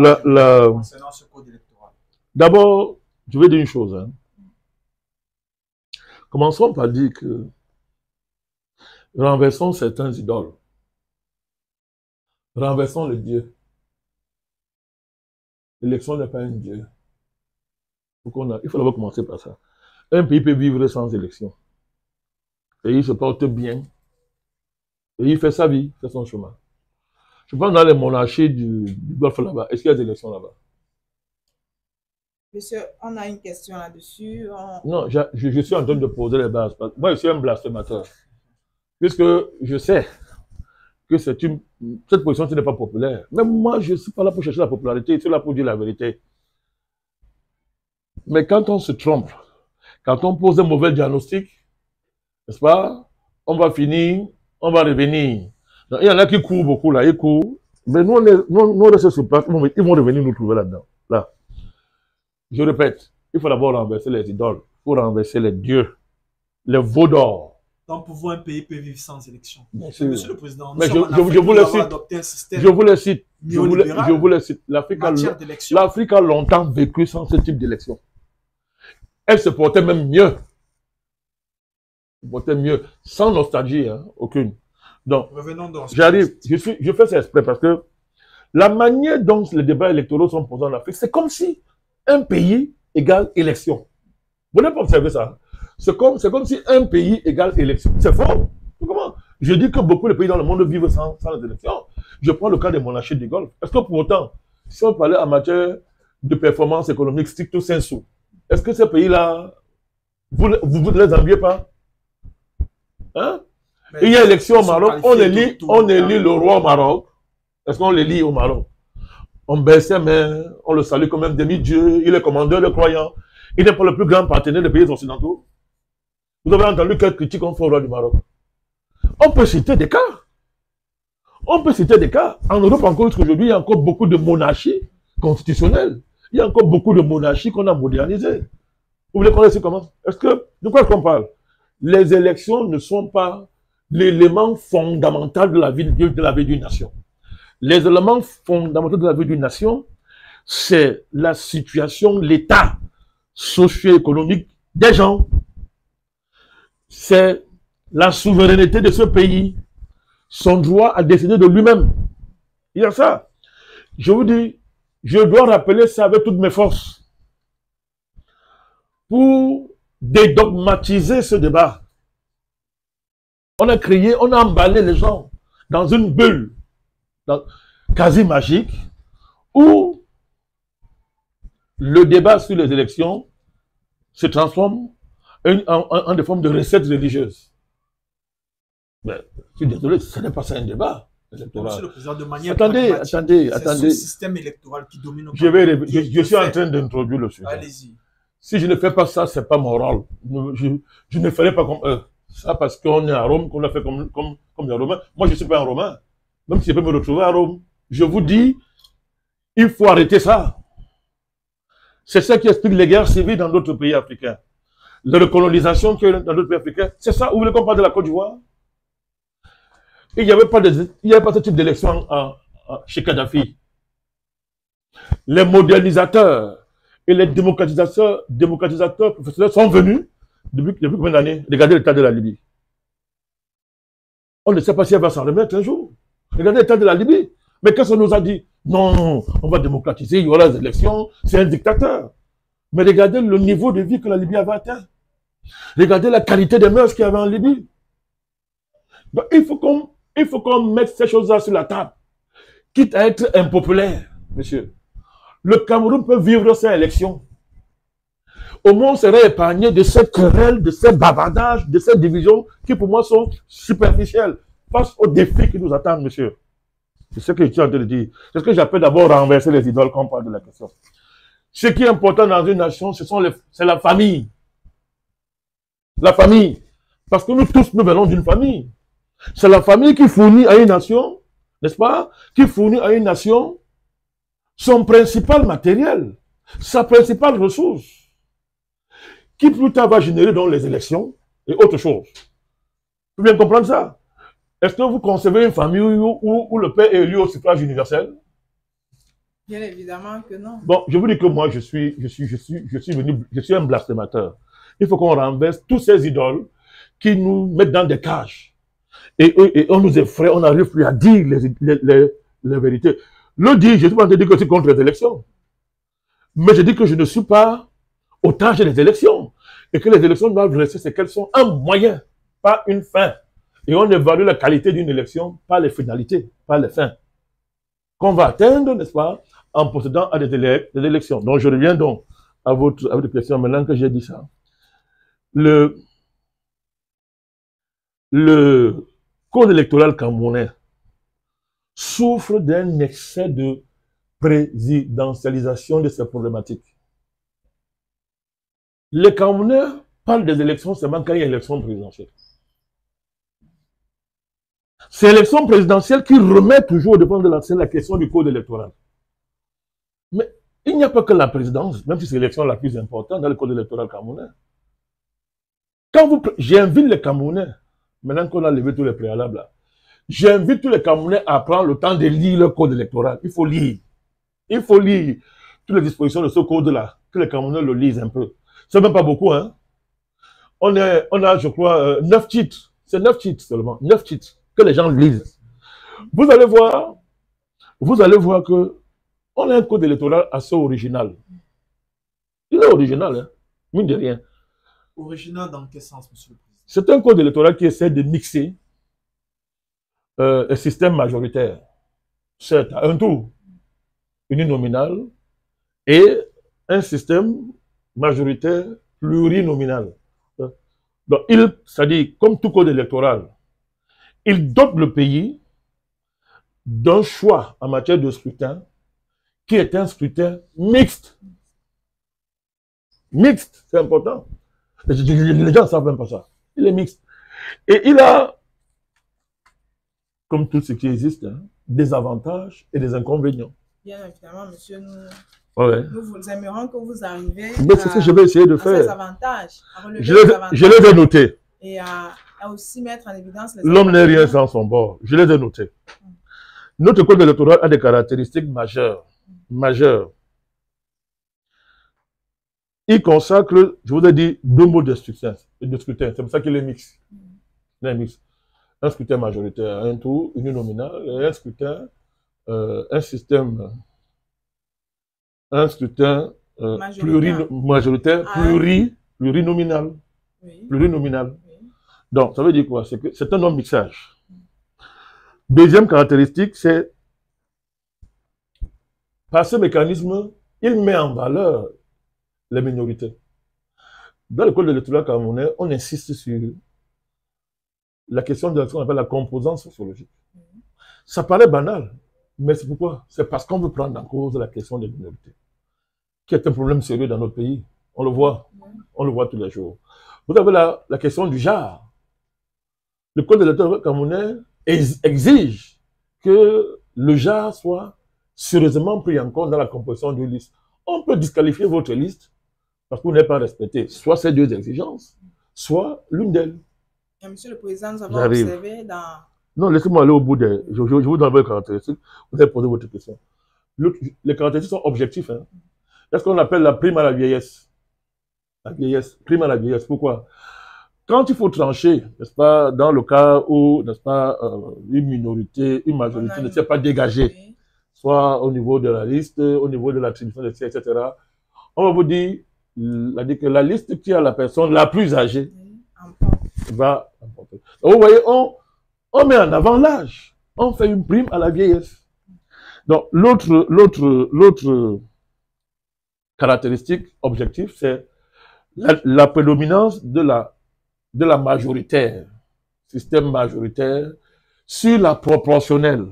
C: concernant ce code électoral. D'abord, je vais dire une chose. Hein. Commençons par dire que renversons certains idoles. Renversons le Dieu. L'élection n'est pas un Dieu. Il faut d'abord commencer par ça. Un pays peut vivre sans élection. Et il se porte bien. Et il fait sa vie, fait son chemin. Je pense dans les monarchies du Golfe là-bas. Est-ce qu'il y a des élections là-bas?
B: Monsieur, on a une question là-dessus.
C: Non, je suis en train de poser les bases. Moi, je suis un blasphémateur. Puisque je sais que cette position n'est pas populaire. Même moi, je ne suis pas là pour chercher la popularité, je suis là pour dire la vérité. Mais quand on se trompe, quand on pose un mauvais diagnostic, n'est-ce pas, on va finir, on va revenir. Donc, il y en a qui courent beaucoup là, ils courent. Mais nous, on reste sur place, ils vont revenir nous trouver là-dedans. Là. Je répète, il faut d'abord renverser les idoles, il faut renverser les dieux, les veaux d'or.
A: Donc, pour vous, un pays peut vivre sans élection.
C: Monsieur
A: le Président,
C: je vous le cite. L'Afrique a longtemps vécu sans ce type d'élection. Elle se portait même mieux. Sans nostalgie, hein, aucune. Donc, j'arrive, je fais ça exprès parce que la manière dont les débats électoraux sont posés en Afrique, c'est comme si un pays égale élection. Vous n'avez pas observé ça? C'est comme si un pays égale élection. C'est faux. Comment? Je dis que beaucoup de pays dans le monde vivent sans les élections. Je prends le cas des monarchies du Golfe. Est-ce que pour autant, si on parlait en matière de performance économique stricto sensu, est-ce que ces pays-là, vous ne les enviez pas? Hein? Il y a élection au Maroc, on élit le roi au Maroc. Est-ce qu'on l'élit au Maroc? On baisse ses mains, on le salue comme un demi-dieu, il est commandeur de croyants. Il n'est pas le plus grand partenaire des pays occidentaux. Vous avez entendu quelle critique on fait au roi du Maroc? On peut citer des cas. En Europe, encore aujourd'hui, il y a encore beaucoup de monarchies constitutionnelles. Il y a encore beaucoup de monarchies qu'on a modernisées. Vous voulez connaître comment? De quoi est-ce qu'on parle? Les élections ne sont pas l'élément fondamental de la vie d'une nation. Les éléments fondamentaux de la vie d'une nation, c'est la situation, l'état socio-économique des gens. C'est la souveraineté de ce pays, son droit à décider de lui-même. Il y a ça. Je vous dis, je dois rappeler ça avec toutes mes forces pour dédogmatiser ce débat. On a emballé les gens dans une bulle quasi magique où le débat sur les élections se transforme en des formes de recettes religieuses. Mais je suis désolé, ce n'est pas ça un débat.
A: Monsieur le Président, de manière
C: attendez.
A: c'est ce système électoral qui domine.
C: Je suis en train d'introduire le sujet.
A: Allez-y.
C: Si je ne fais pas ça, c'est pas mon rôle. Je ne ferai pas comme eux. Ça parce qu'on est à Rome, qu'on a fait comme les Romains. Moi, je ne suis pas un Romain. Même si je peux me retrouver à Rome. Je vous dis, il faut arrêter ça. C'est ça qui explique les guerres civiles dans d'autres pays africains. La recolonisation qu'il y a dans d'autres pays africains, c'est ça. Vous voulez qu'on parle de la Côte d'Ivoire? Il n'y avait pas ce type d'élection chez Kadhafi. Les modernisateurs et les démocratisateurs professionnels sont venus depuis combien d'années? Regardez l'état de la Libye. On ne sait pas si elle va s'en remettre un jour. Regardez l'état de la Libye. Mais qu'est-ce qu'on nous a dit? Non, on va démocratiser, il y aura des élections, c'est un dictateur. Mais regardez le niveau de vie que la Libye avait atteint. Regardez la qualité des mœurs qu'il y avait en Libye. Donc, il faut qu'on mette ces choses-là sur la table. Quitte à être impopulaire, monsieur. Le Cameroun peut vivre ses élections. Au moins, on serait épargné de ces querelles, de ces bavardages, de ces divisions qui, pour moi, sont superficielles face aux défis qui nous attendent, monsieur. C'est ce que je suis en train de dire. C'est ce que j'appelle d'abord renverser les idoles quand on parle de la question. Ce qui est important dans une nation, c'est la famille. La famille. Parce que nous tous, nous venons d'une famille. C'est la famille qui fournit à une nation, n'est-ce pas, qui fournit à une nation son principal matériel, sa principale ressource, qui plus tard va générer dans les élections et autre chose. Vous pouvez bien comprendre ça? Est-ce que vous concevez une famille où le père est élu au suffrage universel?
B: Bien évidemment que non.
C: Bon, je vous dis que moi, je suis un blasphémateur. Il faut qu'on renverse tous ces idoles qui nous mettent dans des cages. Et on nous effraie, on n'arrive plus à dire les vérités. Je ne suis pas en train de dire que je suis contre les élections. Mais je dis que je ne suis pas otage des élections. Et que les élections doivent rester, c'est qu'elles sont un moyen, pas une fin. Et on évalue la qualité d'une élection par les finalités, par les fins. Qu'on va atteindre, n'est-ce pas, en procédant à des élections. Donc je reviens donc à votre question maintenant que j'ai dit ça. Le code électoral camerounais souffre d'un excès de présidentialisation de ces problématiques. Les Camerounais parlent des élections seulement quand il y a élection présidentielle. C'est l'élection présidentielle qui remet toujours au devant de la question du code électoral. Mais il n'y a pas que la présidence, même si c'est l'élection la plus importante dans le code électoral camerounais. J'invite les Camerounais, maintenant qu'on a levé tous les préalables là, j'invite tous les Camerounais à prendre le temps de lire le code électoral. Il faut lire. Il faut lire toutes les dispositions de ce code-là, que les Camerounais le lisent un peu. C'est même pas beaucoup, hein. On a, je crois, 9 titres. C'est 9 titres seulement. 9 titres que les gens lisent. Vous allez voir que on a un code électoral assez original. Il est original, hein, mine de rien.
A: Original dans quel sens, monsieur le président?
C: C'est un code électoral qui essaie de mixer un système majoritaire. C'est un tour uninominal et un système majoritaire plurinominal. Donc, c'est-à-dire, comme tout code électoral, il dote le pays d'un choix en matière de scrutin qui est un scrutin mixte. Mixte, c'est important. Les gens ne savent même pas ça. Il est mixte. Et il a, comme tout ce qui existe, hein, des avantages et des inconvénients.
B: Bien évidemment, monsieur,
C: nous
B: vous aimerions que vous arriviez
C: c'est ce que je vais essayer de faire.
B: Ces avantages,
C: je les ai notés.
B: Et à aussi mettre en évidence les
C: L'homme n'est rien sans son bord. Je les ai notés. Notre code électoral a des caractéristiques majeures. Il consacre, je vous ai dit, 2 modes de scrutin. C'est pour ça qu'il est mixte. Un scrutin majoritaire, un tour uninominal, et un scrutin, un scrutin majoritaire, plurinominal. Oui. Plurinominal. Oui. Donc, ça veut dire quoi? C'est un non-mixage. Deuxième caractéristique, c'est par ce mécanisme, il met en valeur les minorités. Dans le code électoral camerounais, on insiste sur la question de ce qu'on appelle la composante sociologique. Ça paraît banal, mais c'est pourquoi? C'est parce qu'on veut prendre en cause la question des minorités, qui est un problème sérieux dans notre pays. On le voit tous les jours. Vous avez la question du genre. Le code électoral camerounais exige que le genre soit sérieusement pris en compte dans la composition d'une liste. On peut disqualifier votre liste parce que vous n'avez pas respecté soit ces deux exigences, soit l'une d'elles.
B: Monsieur le Président, nous avons observé dans...
C: Non, laissez-moi aller au bout des... Je vous donne vos caractéristiques. Vous avez posé votre question. Les caractéristiques sont objectifs. Hein. C'est ce qu'on appelle la prime à la vieillesse. La vieillesse, prime à la vieillesse. Pourquoi? Quand il faut trancher, n'est-ce pas, dans le cas où, n'est-ce pas, une minorité, une majorité ne s'est pas dégagée, soit au niveau de la liste, au niveau de l'attribution des sièges, etc., on va vous dire que la liste qui a la personne la plus âgée va emporter. Donc, vous voyez, on met en avant l'âge. On fait une prime à la vieillesse. Donc, l'autre caractéristique objective, c'est la prédominance de la majoritaire, système majoritaire, sur la proportionnelle.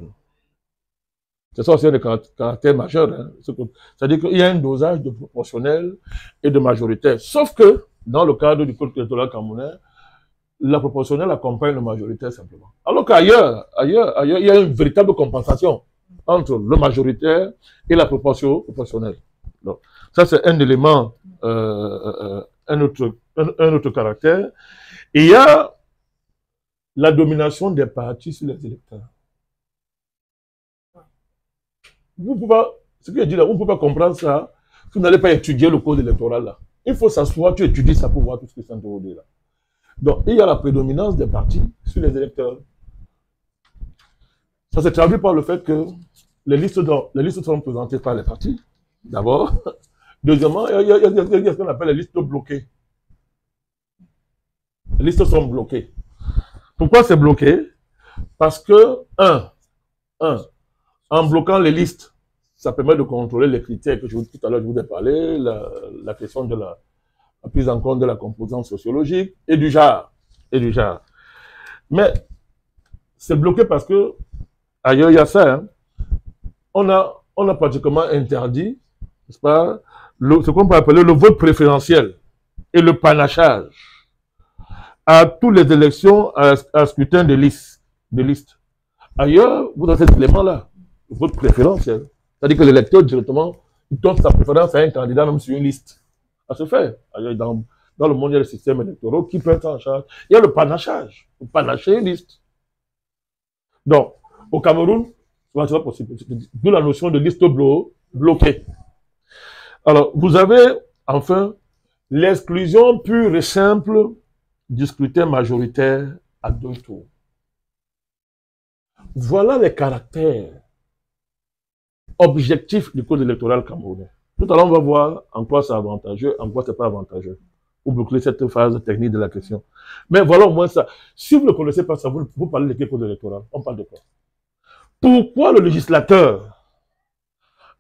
C: C'est ça aussi un caractère majeur. Hein. C'est-à-dire qu'il y a un dosage de proportionnel et de majoritaire. Sauf que, dans le cadre du code électoral camerounais, la proportionnelle accompagne le majoritaire simplement. Alors qu'ailleurs, il y a une véritable compensation entre le majoritaire et la proportionnelle. Donc, ça, c'est un élément, un autre caractère. Et il y a la domination des partis sur les électeurs. Vous pouvez pas, ce que je dis là, vous ne pouvez pas comprendre ça, vous n'allez pas étudier le code électoral là. Il faut s'asseoir, tu étudies ça pour voir tout ce que c'est introduit là. Donc, il y a la prédominance des partis sur les électeurs. Ça se traduit par le fait que les listes sont présentées par les partis, d'abord. Deuxièmement, il y a ce qu'on appelle les listes bloquées. Les listes sont bloquées. Pourquoi c'est bloqué? Parce que, en bloquant les listes, ça permet de contrôler les critères que tout à l'heure je vous ai parlé, la question de la prise en compte de la composante sociologique et du genre. Mais c'est bloqué parce que ailleurs il y a ça. Hein. On a pratiquement interdit, n'est-ce pas, ce qu'on peut appeler le vote préférentiel et le panachage à toutes les élections à scrutin de liste. Ailleurs, vous avez cet élément-là, le vote préférentiel. C'est-à-dire que l'électeur directement donne sa préférence à un candidat même sur une liste. Ça se fait. Dans le monde, il y a le système électoral qui prend ça en charge. Il y a le panachage. Vous panachez une liste. Donc, au Cameroun, c'est pas possible. D'où la notion de liste bloquée. Alors, vous avez, enfin, l'exclusion pure et simple du scrutin majoritaire à 2 tours. Voilà les caractères objectifs du code électoral camerounais. Tout à l'heure, on va voir en quoi c'est avantageux, en quoi c'est pas avantageux. Pour boucler cette phase technique de la question. Mais voilà au moins ça. Si vous ne connaissez pas ça, vous parlez de quel code électoral? On parle de quoi? Pourquoi le législateur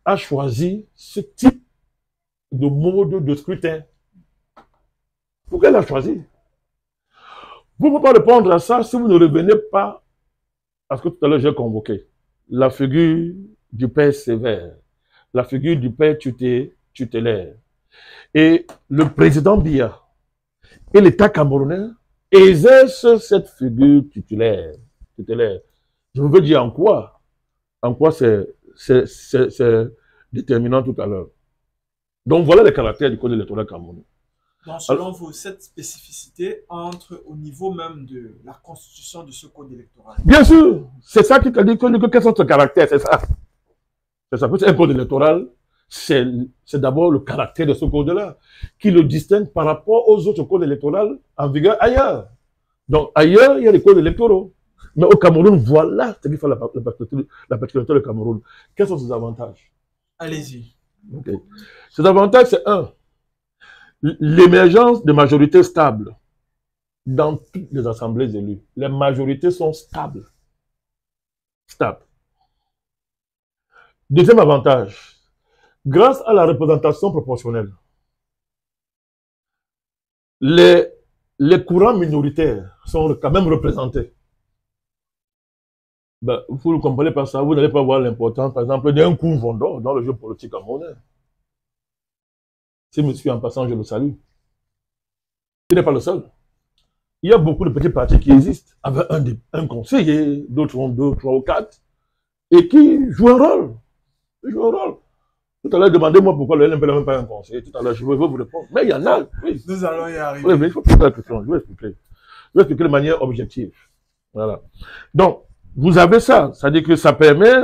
C: a choisi ce type de mode de scrutin? Pourquoi il a choisi? Vous ne pouvez pas répondre à ça si vous ne revenez pas à ce que tout à l'heure j'ai convoqué. La figure du père sévère, la figure du père tutélaire. Et le président Biya et l'État camerounais exercent cette figure tutélaire. Je veux dire en quoi c'est déterminant tout à l'heure. Donc voilà les caractères du code électoral camerounais.
A: Donc selon vous, cette spécificité entre au niveau même de la constitution de ce code électoral?
C: Bien sûr, c'est ça qui te dit quels sont ses caractères, c'est ça. C'est ça. Un code électoral, c'est d'abord le caractère de ce code-là qui le distingue par rapport aux autres codes électoraux en vigueur ailleurs. Donc ailleurs, il y a les codes électoraux. Mais au Cameroun, voilà ce qui fait la particularité du Cameroun. Quels sont ses avantages?
A: Allez-y.
C: Okay. Ses avantages, c'est l'émergence de majorités stables dans toutes les assemblées élues. Les majorités sont stables. Deuxième avantage, grâce à la représentation proportionnelle, les courants minoritaires sont quand même représentés. Ben, vous ne comprenez pas ça, vous n'allez pas voir l'importance, par exemple, d'un coup Vondor dans le jeu politique camerounais. Si monsieur en passant, je le salue. Il n'est pas le seul. Il y a beaucoup de petits partis qui existent, avec un conseiller, d'autres ont 2, 3 ou 4, et qui jouent un rôle. Ils jouent un rôle. Tout à l'heure, demandez-moi pourquoi le LNP n'a même pas un conseiller. Tout à l'heure, je vais vous répondre. Mais il y en a. Oui.
A: Nous allons y arriver.
C: Oui, mais il faut poser la question. Je vais expliquer. Je vais expliquer de manière objective. Voilà. Donc, vous avez ça. C'est-à-dire que ça permet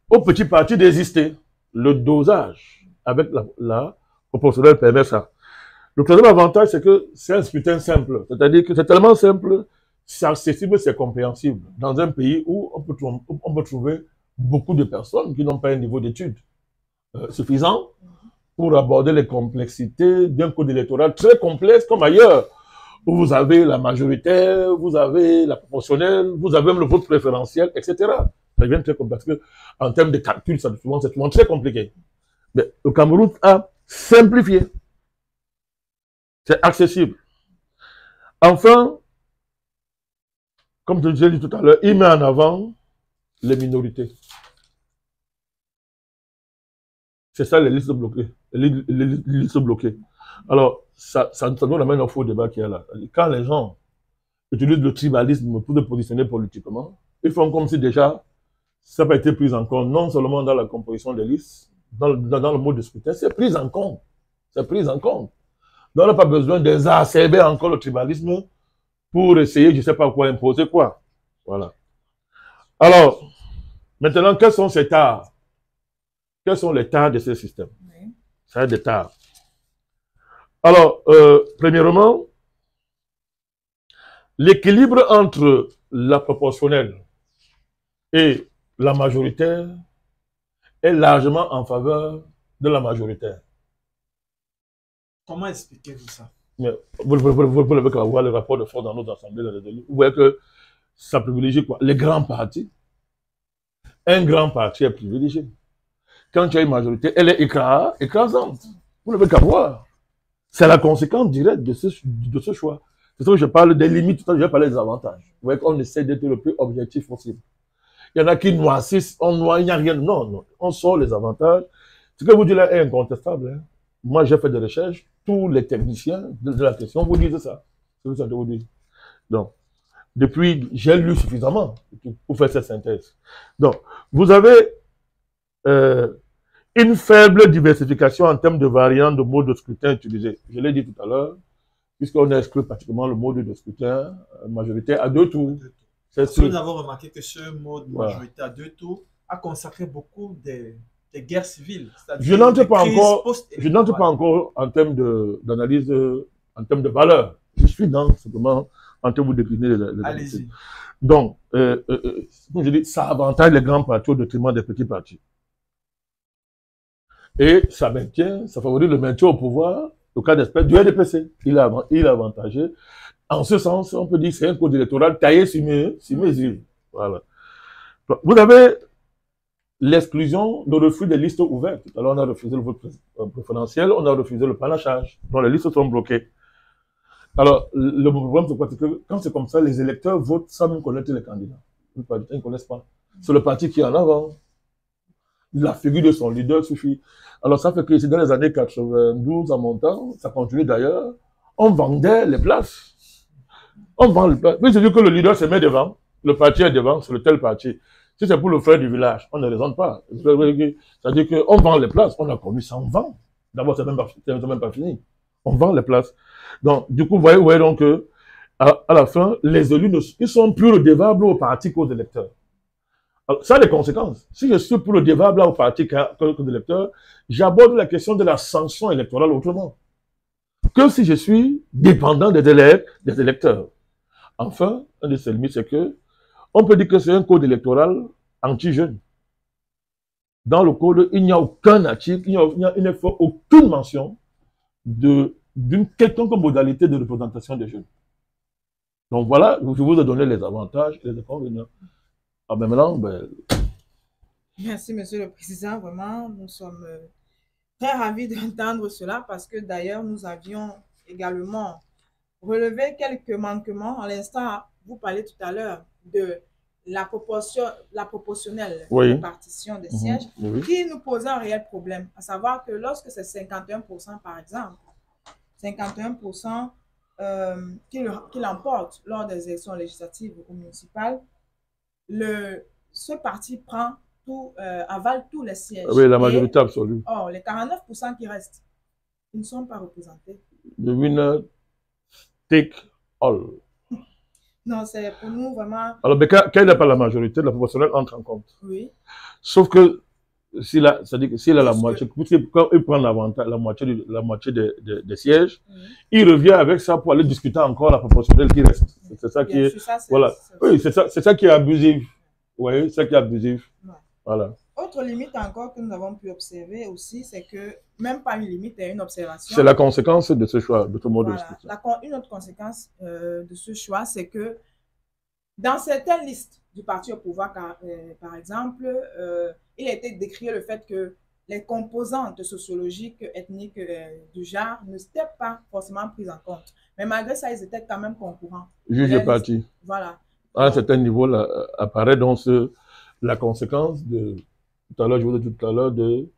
C: aux petits partis d'exister. Le dosage avec la proportionnelle permet ça. Le troisième avantage, c'est que c'est un scrutin simple. C'est-à-dire que c'est tellement simple, c'est accessible, c'est compréhensible. Dans un pays où on peut trouver beaucoup de personnes qui n'ont pas un niveau d'études suffisant pour aborder les complexités d'un code électoral très complexe comme ailleurs, où vous avez la majoritaire, vous avez la proportionnelle, vous avez même le vote préférentiel, etc. Ça devient très complexe. Parce que, en termes de calcul, c'est souvent très compliqué. Mais le Cameroun a simplifié. C'est accessible. Enfin, comme je l'ai dit tout à l'heure, il met en avant les minorités. C'est ça les listes bloquées. Les listes bloquées. Alors, ça nous amène au faux débat qui est là. Quand les gens utilisent le tribalisme pour se positionner politiquement, ils font comme si déjà ça n'a pas été pris en compte, non seulement dans la composition des listes, dans le mode de scrutin, c'est pris en compte. C'est pris en compte. Donc, on n'a pas besoin d'exacerber encore le tribalisme pour essayer, je ne sais pas quoi, imposer quoi. Voilà. Alors, maintenant, quels sont ces tares? Quels sont les tares de ce système? Oui. Ça a des tares. Alors, premièrement, l'équilibre entre la proportionnelle et la majoritaire est largement en faveur de la majoritaire.
A: Comment expliquez-vous ça?
C: Mais vous pouvez voir le rapport de force dans nos assemblées. Vous voyez que ça privilégie quoi? Les grands partis. Un grand parti est privilégié. Quand tu as une majorité, elle est écrasante. Vous n'avez qu'à voir. C'est la conséquence directe de ce choix. C'est ça que je parle des limites, tout à l'heure, je vais parler des avantages. Vous voyez qu'on essaie d'être le plus objectif possible. Il y en a qui noircissent, il n'y a rien. Non, non, on sort les avantages. Ce que vous dites là est incontestable. Hein. Moi, j'ai fait des recherches. Tous les techniciens de la question vous disent ça. C'est ça que je vous dis. Donc, depuis, j'ai lu suffisamment pour faire cette synthèse. Donc, vous avez une faible diversification en termes de variantes de modes de scrutin utilisés. Je l'ai dit tout à l'heure, puisqu'on a exclu pratiquement le mode de scrutin majoritaire à 2 tours.
A: Nous avons remarqué que ce mode majorité à 2 tours a consacré beaucoup des guerres civiles.
C: Je n'entre pas encore en termes d'analyse, en termes de valeur. Je suis dans simplement en termes de décliner les
A: Allez-y.
C: Donc, comme je dis, ça avantage les grands partis au détriment des petits partis. Et ça maintient, ça favorise le maintien au pouvoir, au cas d'espèce du RDPC. Il est avantagé. En ce sens, on peut dire que c'est un code électoral taillé sur mesure. Voilà. Vous avez l'exclusion, le refus des listes ouvertes. Alors, on a refusé le vote préférentiel, on a refusé le panachage. Donc, les listes sont bloquées. Alors, le problème, c'est quoi? C'est que quand c'est comme ça, les électeurs votent sans même connaître les candidats. Ils ne connaissent pas. C'est le parti qui est en avant. La figure de son leader suffit. Alors, ça fait que c'est dans les années 92, en montant, ça continue d'ailleurs, on vendait les places. On vend les places. Mais c'est-à-dire que le leader se met devant, le parti est devant, c'est le tel parti. Si c'est pour le frère du village, on ne raisonne pas. C'est-à-dire qu'on vend les places, on a connu ça, on vend. D'abord, c'est même pas fini. On vend les places. Donc, du coup, vous voyez donc que, à la fin, les élus, ils sont plus redevables au parti qu'aux électeurs. Alors, ça a des conséquences. Si je suis pour le débat au parti qu'aux électeurs, j'aborde la question de la sanction électorale autrement que si je suis dépendant des électeurs. Enfin, un de ces limites, c'est que on peut dire que c'est un code électoral anti-jeune. Dans le code, il n'y a aucun article, il n'y a aucune mention d'une quelconque modalité de représentation des jeunes. Donc voilà, je vous ai donné les avantages et les inconvénients. Ah ben maintenant,
B: Merci, Monsieur le Président. Vraiment, nous sommes très ravis d'entendre cela parce que d'ailleurs, nous avions également relevé quelques manquements. À l'instant, vous parlez tout à l'heure de la proportionnelle
C: Oui.
B: répartition des sièges
C: Oui.
B: qui nous posait un réel problème. À savoir que lorsque c'est 51% par exemple, 51% qui l'emporte lors des élections législatives ou municipales, ce parti prend avale tous les sièges.
C: Oui, la majorité absolue.
B: Or, les 49% qui restent, ils ne sont pas représentés.
C: The winner take all.
B: Non, c'est pour nous vraiment...
C: Alors, mais quand il n'y a pas la majorité, la proportionnelle entre en compte.
B: Oui.
C: Sauf que s'il a la moitié, quand il prend la moitié des sièges, il revient avec ça pour aller discuter encore la proportionnelle qui reste. C'est ça qui est... Voilà. Oui, c'est ça qui est abusif. Oui, c'est ça qui est abusif.
B: Ouais.
C: Voilà.
B: Autre limite encore que nous avons pu observer aussi, c'est que, même pas une limite, et une observation.
C: C'est la conséquence de ce choix, de ce mode de discussion.
B: Une autre conséquence de ce choix, c'est que dans certaines listes du parti au pouvoir, par exemple, il a été décrit le fait que les composantes sociologiques, ethniques du genre ne s'étaient pas forcément prises en compte. Mais malgré ça, ils étaient quand même concurrents.
C: Juge parti.
B: Voilà.
C: À un certain niveau, là, apparaît donc la conséquence de, tout à l'heure, je vous disais tout à l'heure, de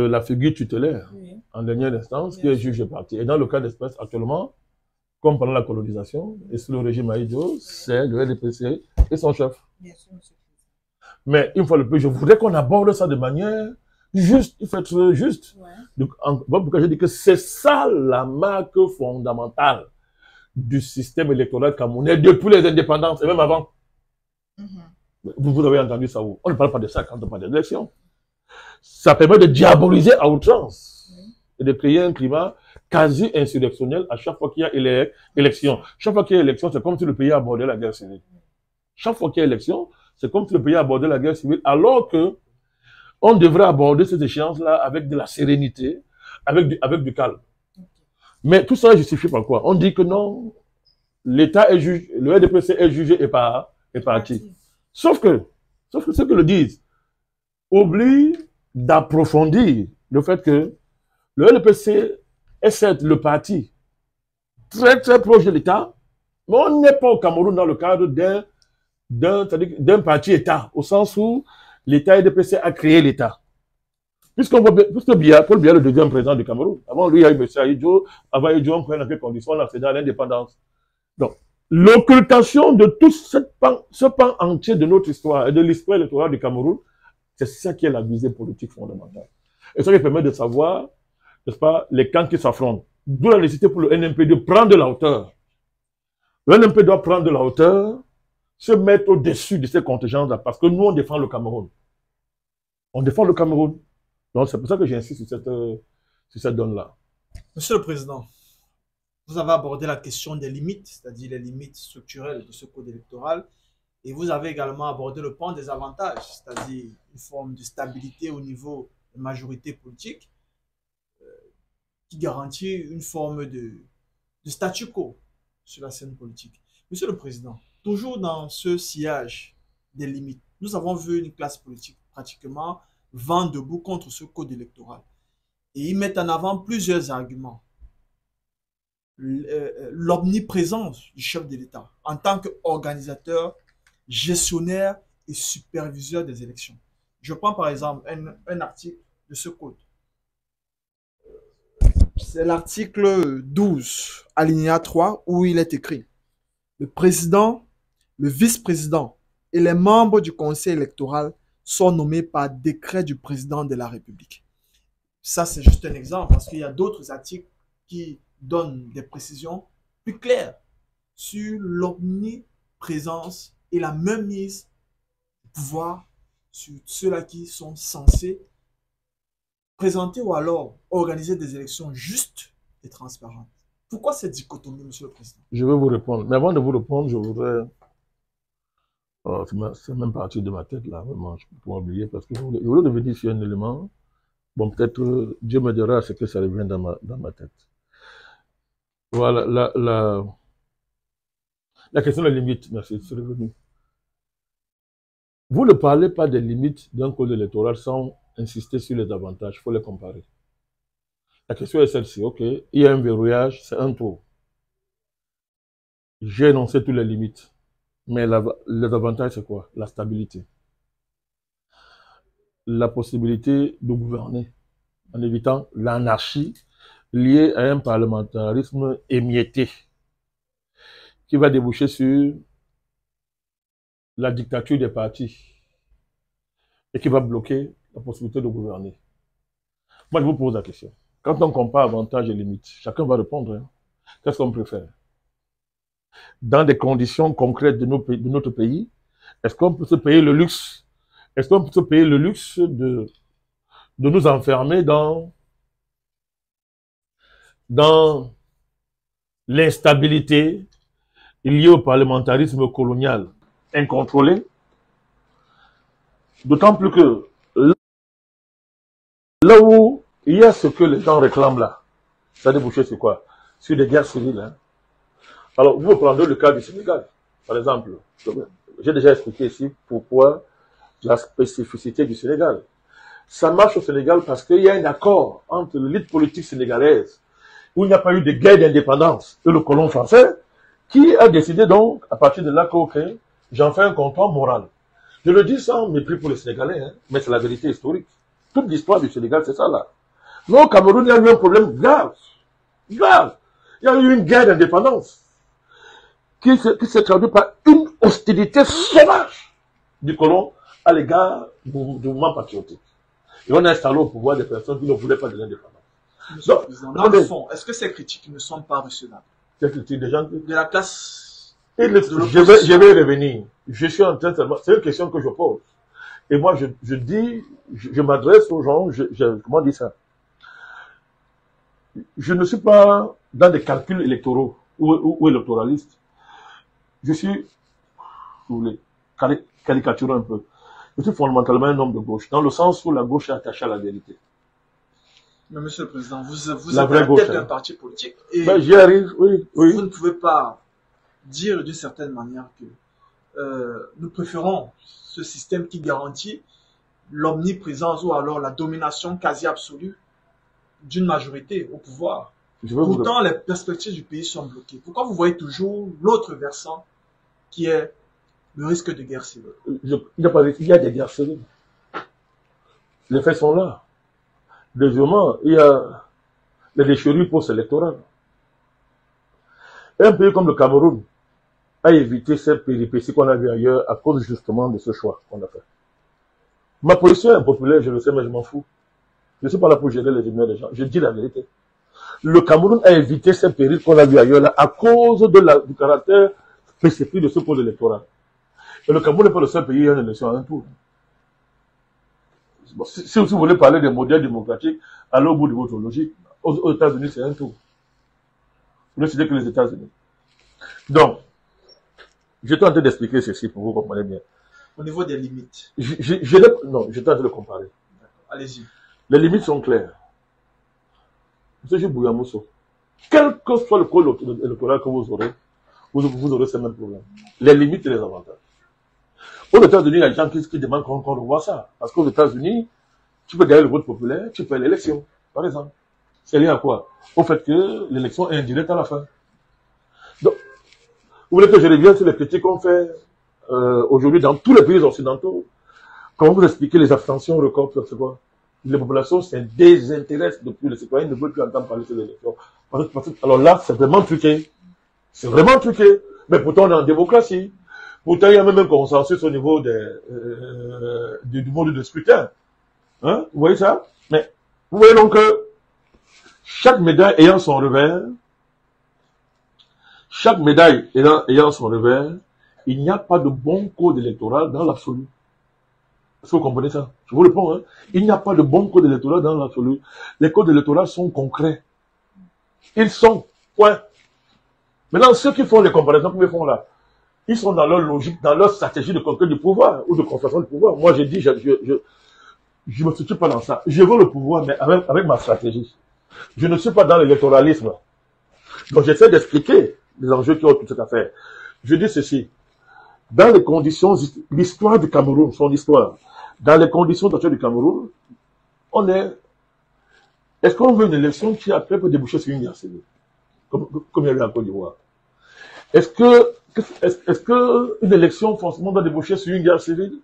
C: la figure tutélaire, en dernière instance, qui est juge parti. Et dans le cas d'espèce, actuellement, comme pendant la colonisation, et sous le régime Aïdjo, c'est le RDPC et son chef.
B: Bien sûr, monsieur.
C: Mais une fois de plus, je voudrais qu'on aborde ça de manière juste, il faut être juste.
B: Ouais.
C: Donc, pourquoi je dis que c'est ça la marque fondamentale du système électoral camerounais depuis les indépendances et même avant. Vous avez entendu ça où? On ne parle pas de ça quand on parle d'élection. Ça permet de diaboliser à outrance et de créer un climat quasi insurrectionnel à chaque fois qu'il y a élection. Chaque fois qu'il y a élection, c'est comme si le pays abordait la guerre civile. Chaque fois qu'il y a élection, c'est comme si le pays abordait la guerre civile, alors que on devrait aborder ces échéances-là avec de la sérénité, avec du calme. Mais tout ça est justifié par quoi? On dit que non, l'État est jugé, le RDPC est jugé et parti. Sauf que ceux qui le disent oublient d'approfondir le fait que le RDPC est certes le parti très très proche de l'État, mais on n'est pas au Cameroun dans le cadre d'un parti-État, au sens où l'État RDPC a créé l'État. Puisque Paul Biya, le deuxième président du Cameroun, avant lui, il y a eu M. Aïdjo, avant Aïdjo, on prenait dans quelles conditions on accédait à l'indépendance. Donc, l'occultation de tout ce pan entier de notre histoire et de l'histoire électorale du Cameroun, c'est ça qui est la visée politique fondamentale. Et ça qui permet de savoir, n'est-ce pas, les camps qui s'affrontent. D'où la nécessité pour le NMP de prendre de la hauteur. Le NMP doit prendre de la hauteur, se mettre au-dessus de ces contingences-là, parce que nous, on défend le Cameroun. On défend le Cameroun. Donc, c'est pour ça que j'insiste sur cette donne-là.
A: Monsieur le Président, vous avez abordé la question des limites, c'est-à-dire les limites structurelles de ce code électoral, et vous avez également abordé le point des avantages, c'est-à-dire une forme de stabilité au niveau de majorité politique qui garantit une forme de statu quo sur la scène politique. Monsieur le Président, toujours dans ce sillage des limites, nous avons vu une classe politique pratiquement vent debout contre ce code électoral. Et ils mettent en avant plusieurs arguments. L'omniprésence du chef de l'État en tant qu'organisateur, gestionnaire et superviseur des élections. Je prends par exemple un article de ce code. C'est l'article 12, alinéa 3, où il est écrit: le président, le vice-président et les membres du conseil électoral sont nommés par décret du président de la République. Ça, c'est juste un exemple, parce qu'il y a d'autres articles qui donnent des précisions plus claires sur l'omniprésence et la mainmise du pouvoir sur ceux-là qui sont censés présenter ou alors organiser des élections justes et transparentes. Pourquoi cette dichotomie, Monsieur le Président?
C: Je vais vous répondre. Mais avant de vous répondre, je voudrais... c'est même parti de ma tête, là, vraiment, je ne peux pas oublier, parce que je voulais revenir sur un élément. Bon, peut-être, Dieu me dira ce que ça revient dans ma tête. Voilà, la question des limites, merci, c'est revenu. Vous ne parlez pas des limites d'un code électoral sans insister sur les avantages, il faut les comparer. La question est celle-ci, ok, il y a un verrouillage, c'est un tour. J'ai énoncé toutes les limites. Mais les avantages, c'est quoi? La stabilité. La possibilité de gouverner en évitant l'anarchie liée à un parlementarisme émietté qui va déboucher sur la dictature des partis et qui va bloquer la possibilité de gouverner. Moi, je vous pose la question. Quand on compare avantages et limites, chacun va répondre. Hein. Qu'est-ce qu'on préfère? Dans des conditions concrètes de notre pays, est-ce qu'on peut se payer le luxe? Est-ce qu'on peut se payer le luxe de nous enfermer dans l'instabilité liée au parlementarisme colonial incontrôlé? D'autant plus que là où il y a ce que les gens réclament là, ça débouche sur quoi? Sur des guerres civiles. Hein. Alors, vous prendrez le cas du Sénégal, par exemple. J'ai déjà expliqué ici pourquoi la spécificité du Sénégal. Ça marche au Sénégal parce qu'il y a un accord entre l'élite politique sénégalaise, où il n'y a pas eu de guerre d'indépendance, et le colon français, qui a décidé donc, à partir de là, que j'en fais un comptoir moral. Je le dis sans mépris pour les Sénégalais, hein, mais c'est la vérité historique. Toute l'histoire du Sénégal, c'est ça là. Mais au Cameroun, il y a eu un problème grave. Grave. Il y a eu une guerre d'indépendance qui s'est traduite par une hostilité sauvage du colon à l'égard du mouvement patriotique. Et on a installé au pouvoir des personnes qui ne voulaient pas de l'indépendance.
A: Dans le fond, est-ce que ces critiques ne sont pas recevables?
C: Ces critiques des gens
A: de la classe
C: je vais revenir. Je suis en train de... C'est une question que je pose. Et moi, je dis, je m'adresse aux gens, comment dire ça? Je ne suis pas dans des calculs électoraux ou électoralistes. Je suis, si vous voulez, caricaturant un peu. Je suis fondamentalement un homme de gauche, dans le sens où la gauche est attachée à la vérité.
A: Mais Monsieur le Président, vous êtes à la tête d'un parti politique et
C: j'y arrive, oui.
A: Vous ne pouvez pas dire d'une certaine manière que nous préférons ce système qui garantit l'omniprésence ou alors la domination quasi absolue d'une majorité au pouvoir. Pourtant, les perspectives du pays sont bloquées. Pourquoi vous voyez toujours l'autre versant qui est le risque de guerre civile?
C: Il y a des guerres civiles. Les faits sont là. Deuxièmement, il y a les déchirures post-électorales. Un pays comme le Cameroun a évité ces péripéties qu'on a vues ailleurs à cause justement de ce choix qu'on a fait. Ma position est impopulaire, je le sais, mais je m'en fous. Je ne suis pas là pour gérer les humeurs des gens. Je dis la vérité. Le Cameroun a évité ces périls qu'on a vus ailleurs là, à cause du caractère spécifique de ce pôle électoral. Et le Cameroun n'est pas le seul pays qui a une élection à un tour. Bon, si vous voulez parler des modèles démocratiques, allez au bout de votre logique. Aux États-Unis, c'est un tour. Vous ne citez que les États-Unis. Donc, je suis en train d'expliquer ceci pour vous comprendre bien.
A: Au niveau des limites.
C: Non, je suis en train de le comparer.
A: Allez-y.
C: Les limites sont claires. Monsieur Bouyamousso, quel que soit le code électoral que vous aurez ces mêmes problèmes. Les limites et les avantages. Aux États-Unis, il y a des gens qui demandent qu'on revoie ça. Parce qu'aux États-Unis, tu peux gagner le vote populaire, tu fais l'élection, par exemple. C'est lié à quoi? Au fait que l'élection est indirecte à la fin. Donc, vous voulez que je revienne sur les critiques qu'on fait aujourd'hui dans tous les pays occidentaux? Comment vous expliquez les abstentions records, c'est quoi? Les populations se désintéressent depuis, les citoyens ne veulent plus entendre parler de l'élection. Alors là, c'est vraiment truqué. C'est vraiment truqué. Mais pourtant, on est en démocratie. Pourtant, il y a même un consensus au niveau du mode de scrutin. Hein? Vous voyez ça? Mais, vous voyez donc que chaque médaille ayant son revers, il n'y a pas de bon code électoral dans l'absolu. Est-ce que vous comprenez ça? Je vous réponds, hein. Il n'y a pas de bon code électoral dans l'absolu. Les codes électoraux sont concrets. Ils sont, point. Maintenant, ceux qui font les comparaisons, qu'ils font là, ils sont dans leur logique, dans leur stratégie de conquête du pouvoir, ou de concentration du pouvoir. Moi, j'ai dit, je me situe pas dans ça. Je veux le pouvoir, mais avec ma stratégie. Je ne suis pas dans l'électoralisme. Donc, j'essaie d'expliquer les enjeux qui ont toute cette affaire. Je dis ceci. Dans les conditions, l'histoire du Cameroun, son histoire, dans les conditions actuelles du Cameroun, est-ce qu'on veut une élection qui après peut déboucher sur une guerre civile, comme il y a eu en Côte d'Ivoire? Est-ce que une élection forcément doit déboucher sur une guerre civile?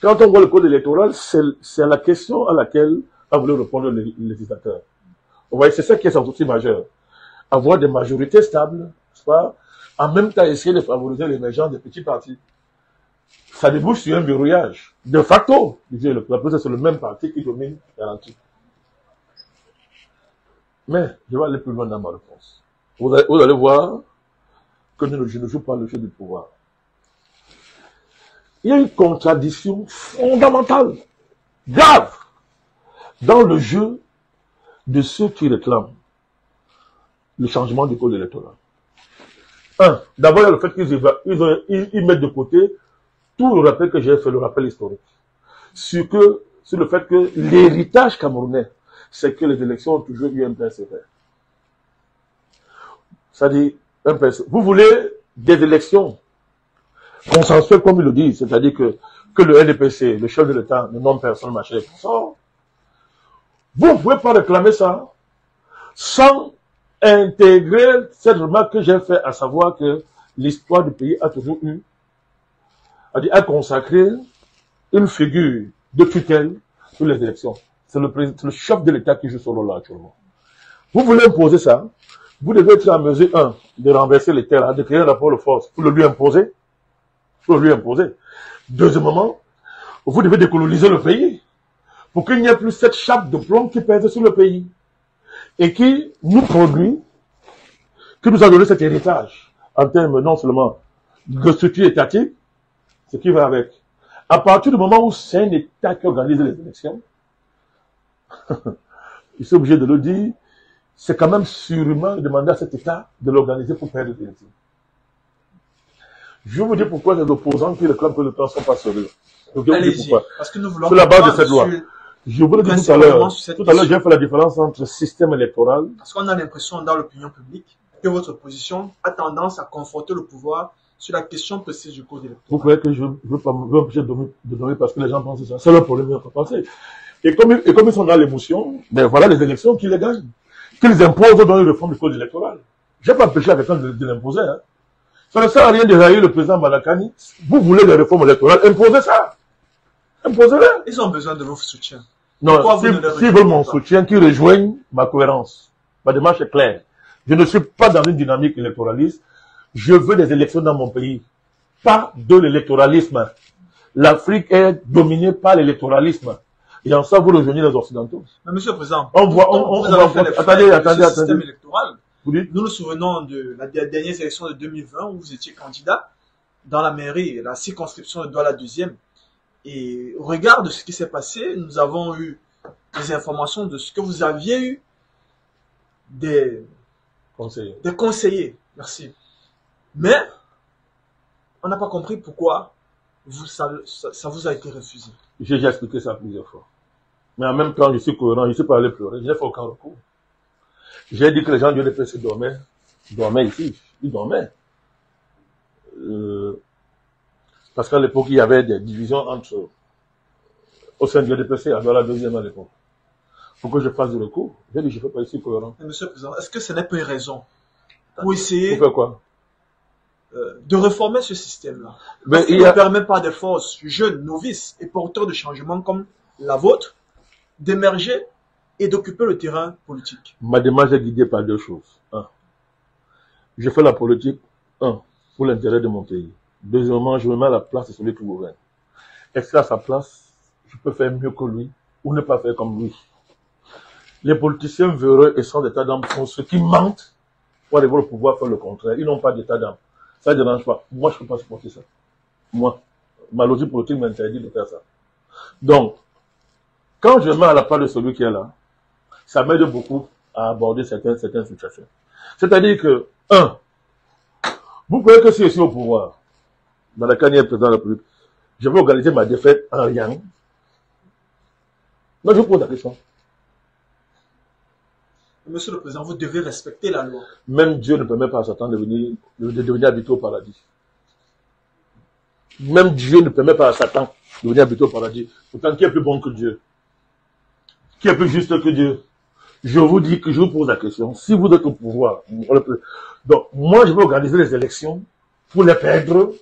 C: Quand on voit le code électoral, c'est la question à laquelle a voulu répondre le législateur. Vous voyez, c'est ça qui est son souci majeur. Avoir des majorités stables, soit en même temps essayer de favoriser l'émergence des petits partis. Ça débouche sur un verrouillage. De facto, c'est le même parti qui domine garantie. Mais, je vais aller plus loin dans ma réponse. Vous allez voir que je ne joue pas le jeu du pouvoir. Il y a une contradiction fondamentale, grave, dans le jeu de ceux qui réclament le changement du code électoral. D'abord, il y a le fait qu'ils mettent de côté tout le rappel que j'ai fait, le rappel historique, sur le fait que l'héritage camerounais, c'est que les élections ont toujours eu un PCF. C'est-à-dire, vous voulez des élections consensuelles, comme ils le disent, c'est-à-dire que le NDPC, le chef de l'État, ne nomme personne, machin, vous ne pouvez pas réclamer ça sans intégrer cette remarque que j'ai faite, à savoir que l'histoire du pays a toujours eu, a consacré une figure de tutelle sur les élections. C'est le chef de l'État qui joue ce rôle-là actuellement. Vous voulez imposer ça, vous devez être en mesure, de renverser les terres, de créer un rapport de force pour le lui imposer. Deuxièmement, vous devez décoloniser le pays pour qu'il n'y ait plus cette chape de plomb qui pèse sur le pays et qui nous produit, qui nous a donné cet héritage en termes non seulement de structure étatique, ce qui va avec. À partir du moment où c'est un État qui organise les élections, je suis obligé de le dire, c'est quand même sûrement demander à cet État de l'organiser pour faire des élections. Je vais vous dire pourquoi les opposants qui réclament que le temps ne sont pas sérieux.
A: Allez-y, parce que nous voulons...
C: Sur la base de cette loi. Je vous le dis tout à l'heure, j'ai fait la différence entre système électoral...
A: Parce qu'on a l'impression dans l'opinion publique que votre opposition a tendance à confronter le pouvoir sur la question précise du code électoral.
C: Vous croyez que je ne veux pas m'empêcher de donner parce que les gens pensent ça. C'est leur problème, ils n'ont pas pensé. Et comme ils sont dans l'émotion, ben voilà les élections qui les gagnent. Qu'ils imposent dans les réformes du code électoral. Je n'ai pas empêché à quelqu'un de l'imposer. Hein. Ça ne sert à rien de railler le président Malakani. Vous voulez des réformes électorales, imposez ça. Imposez-les.
A: Ils ont besoin de votre soutien.
C: Non, s'ils veulent mon soutien, qu'ils rejoignent ma cohérence. Ma démarche est claire. Je ne suis pas dans une dynamique électoraliste. Je veux des élections dans mon pays. Pas de l'électoralisme. L'Afrique est dominée par l'électoralisme. Et en ça, vous rejoignez les Occidentaux.
A: Mais monsieur le Président,
C: attendez.
A: Système électoral.
C: Vous dites?
A: Nous nous souvenons de la dernière élection de 2020 où vous étiez candidat dans la mairie, la circonscription de Douala 2e. Et au regard de ce qui s'est passé, nous avons eu des informations de ce que vous aviez eu des conseillers. Merci. Mais on n'a pas compris pourquoi ça vous a été refusé.
C: J'ai déjà expliqué ça plusieurs fois. Mais en même temps, je suis cohérent, je ne suis pas allé pleurer, je n'ai fait aucun recours. J'ai dit que les gens du DPC dormaient ici, ils dormaient. Parce qu'à l'époque, il y avait des divisions au sein du DPC, à la deuxième à l'époque. Pour que je fasse du recours, j'ai dit, je ne fais pas ici cohérent.
A: Mais monsieur le Président, est-ce que ce n'est pas une raison pour essayer
C: pour faire quoi?
A: De réformer ce système-là? Parce qu'il ne permet pas des forces jeunes, novices et porteurs de changement comme la vôtre d'émerger et d'occuper le terrain politique.
C: Ma démarche est guidée par deux choses. Je fais la politique, pour l'intérêt de mon pays. Deuxièmement, je me mets à la place de celui qui gouverne. Est-ce qu'à sa place, je peux faire mieux que lui ou ne pas faire comme lui? Les politiciens véreux et sans état d'âme sont ceux qui mentent pour arriver au pouvoir faire le contraire. Ils n'ont pas d'état d'âme. Ça ne dérange pas. Moi, je ne peux pas supporter ça. Moi, ma logique politique m'interdit de faire ça. Donc, quand je me mets à la place de celui qui est là, ça m'aide beaucoup à aborder certaines situations. C'est-à-dire que, vous croyez que si je suis au pouvoir, dans la carrière président de la République, je vais organiser ma défaite en rien? Non, je vous pose la question.
A: Monsieur le Président, vous devez respecter la loi.
C: Même Dieu ne permet pas à Satan de devenir habité au paradis. Même Dieu ne permet pas à Satan de venir habiter au paradis. Pourtant, qui est plus bon que Dieu? Qui est plus juste que Dieu? Je vous dis que je vous pose la question. Si vous êtes au pouvoir, donc moi je vais organiser les élections pour les perdre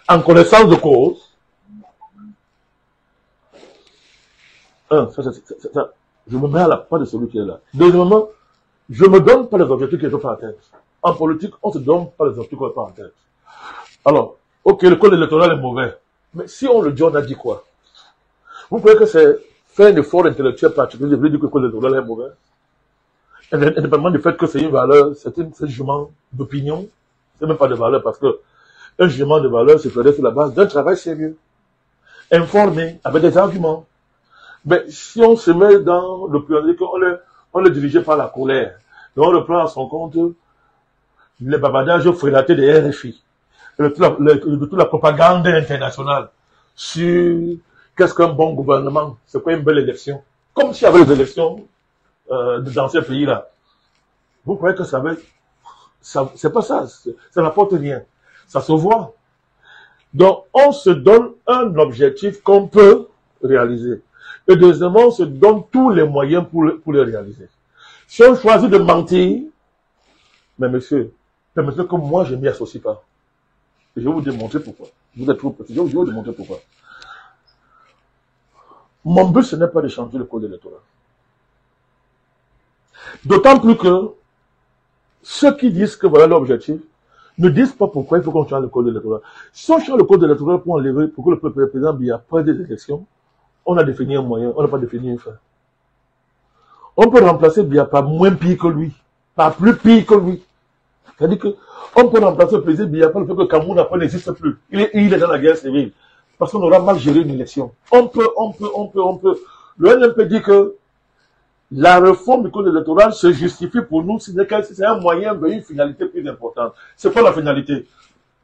C: en connaissance de cause. Je me mets à la part de celui qui est là. Deuxièmement, je ne me donne pas les objectifs que je ne peux pas atteindre. En politique, on ne se donne pas les objectifs qu'on ne peut pas atteindre. Alors, ok, le code électoral est mauvais. Mais si on le dit, on a dit quoi? Vous croyez que c'est faire un effort intellectuel particulier, je veux dire que le code électoral est mauvais? Indépendamment du fait que c'est une valeur, c'est un jugement d'opinion, c'est même pas de valeur parce que un jugement de valeur se ferait sur la base d'un travail sérieux, informé, avec des arguments. Mais si on se met dans le pluriel, on est dirigé par la colère, donc on le prend à son compte les bavardages frélatés des RFI, de toute la propagande internationale sur qu'est-ce qu'un bon gouvernement, c'est quoi une belle élection, comme s'il y avait des élections dans ces pays-là. Vous croyez que c'est pas ça, ça n'apporte rien, ça se voit. Donc on se donne un objectif qu'on peut réaliser. Et deuxièmement, on se donne tous les moyens pour le réaliser. Si on choisit de mentir, mais monsieur, permettez que moi je m'y associe pas. Et je vais vous démontrer pourquoi. Vous êtes trop petit, je vais vous démontrer pourquoi. Mon but, ce n'est pas de changer le code électoral. D'autant plus que ceux qui disent que voilà l'objectif ne disent pas pourquoi il faut qu'on change le code électoral. Si on change le code électoral pour enlever, pour que le président Biya prenne des élections, on a défini un moyen, on n'a pas défini une fin. On peut remplacer Biya par moins pire que lui, par plus pire que lui. C'est-à-dire qu'on peut remplacer le président Biya par le fait que Cameroun après n'existe plus. Il est dans la guerre civile. Parce qu'on aura mal géré une élection. On peut. Le NMP dit que la réforme du code électoral se justifie pour nous si c'est un moyen vers une finalité plus importante. C'est quoi la finalité?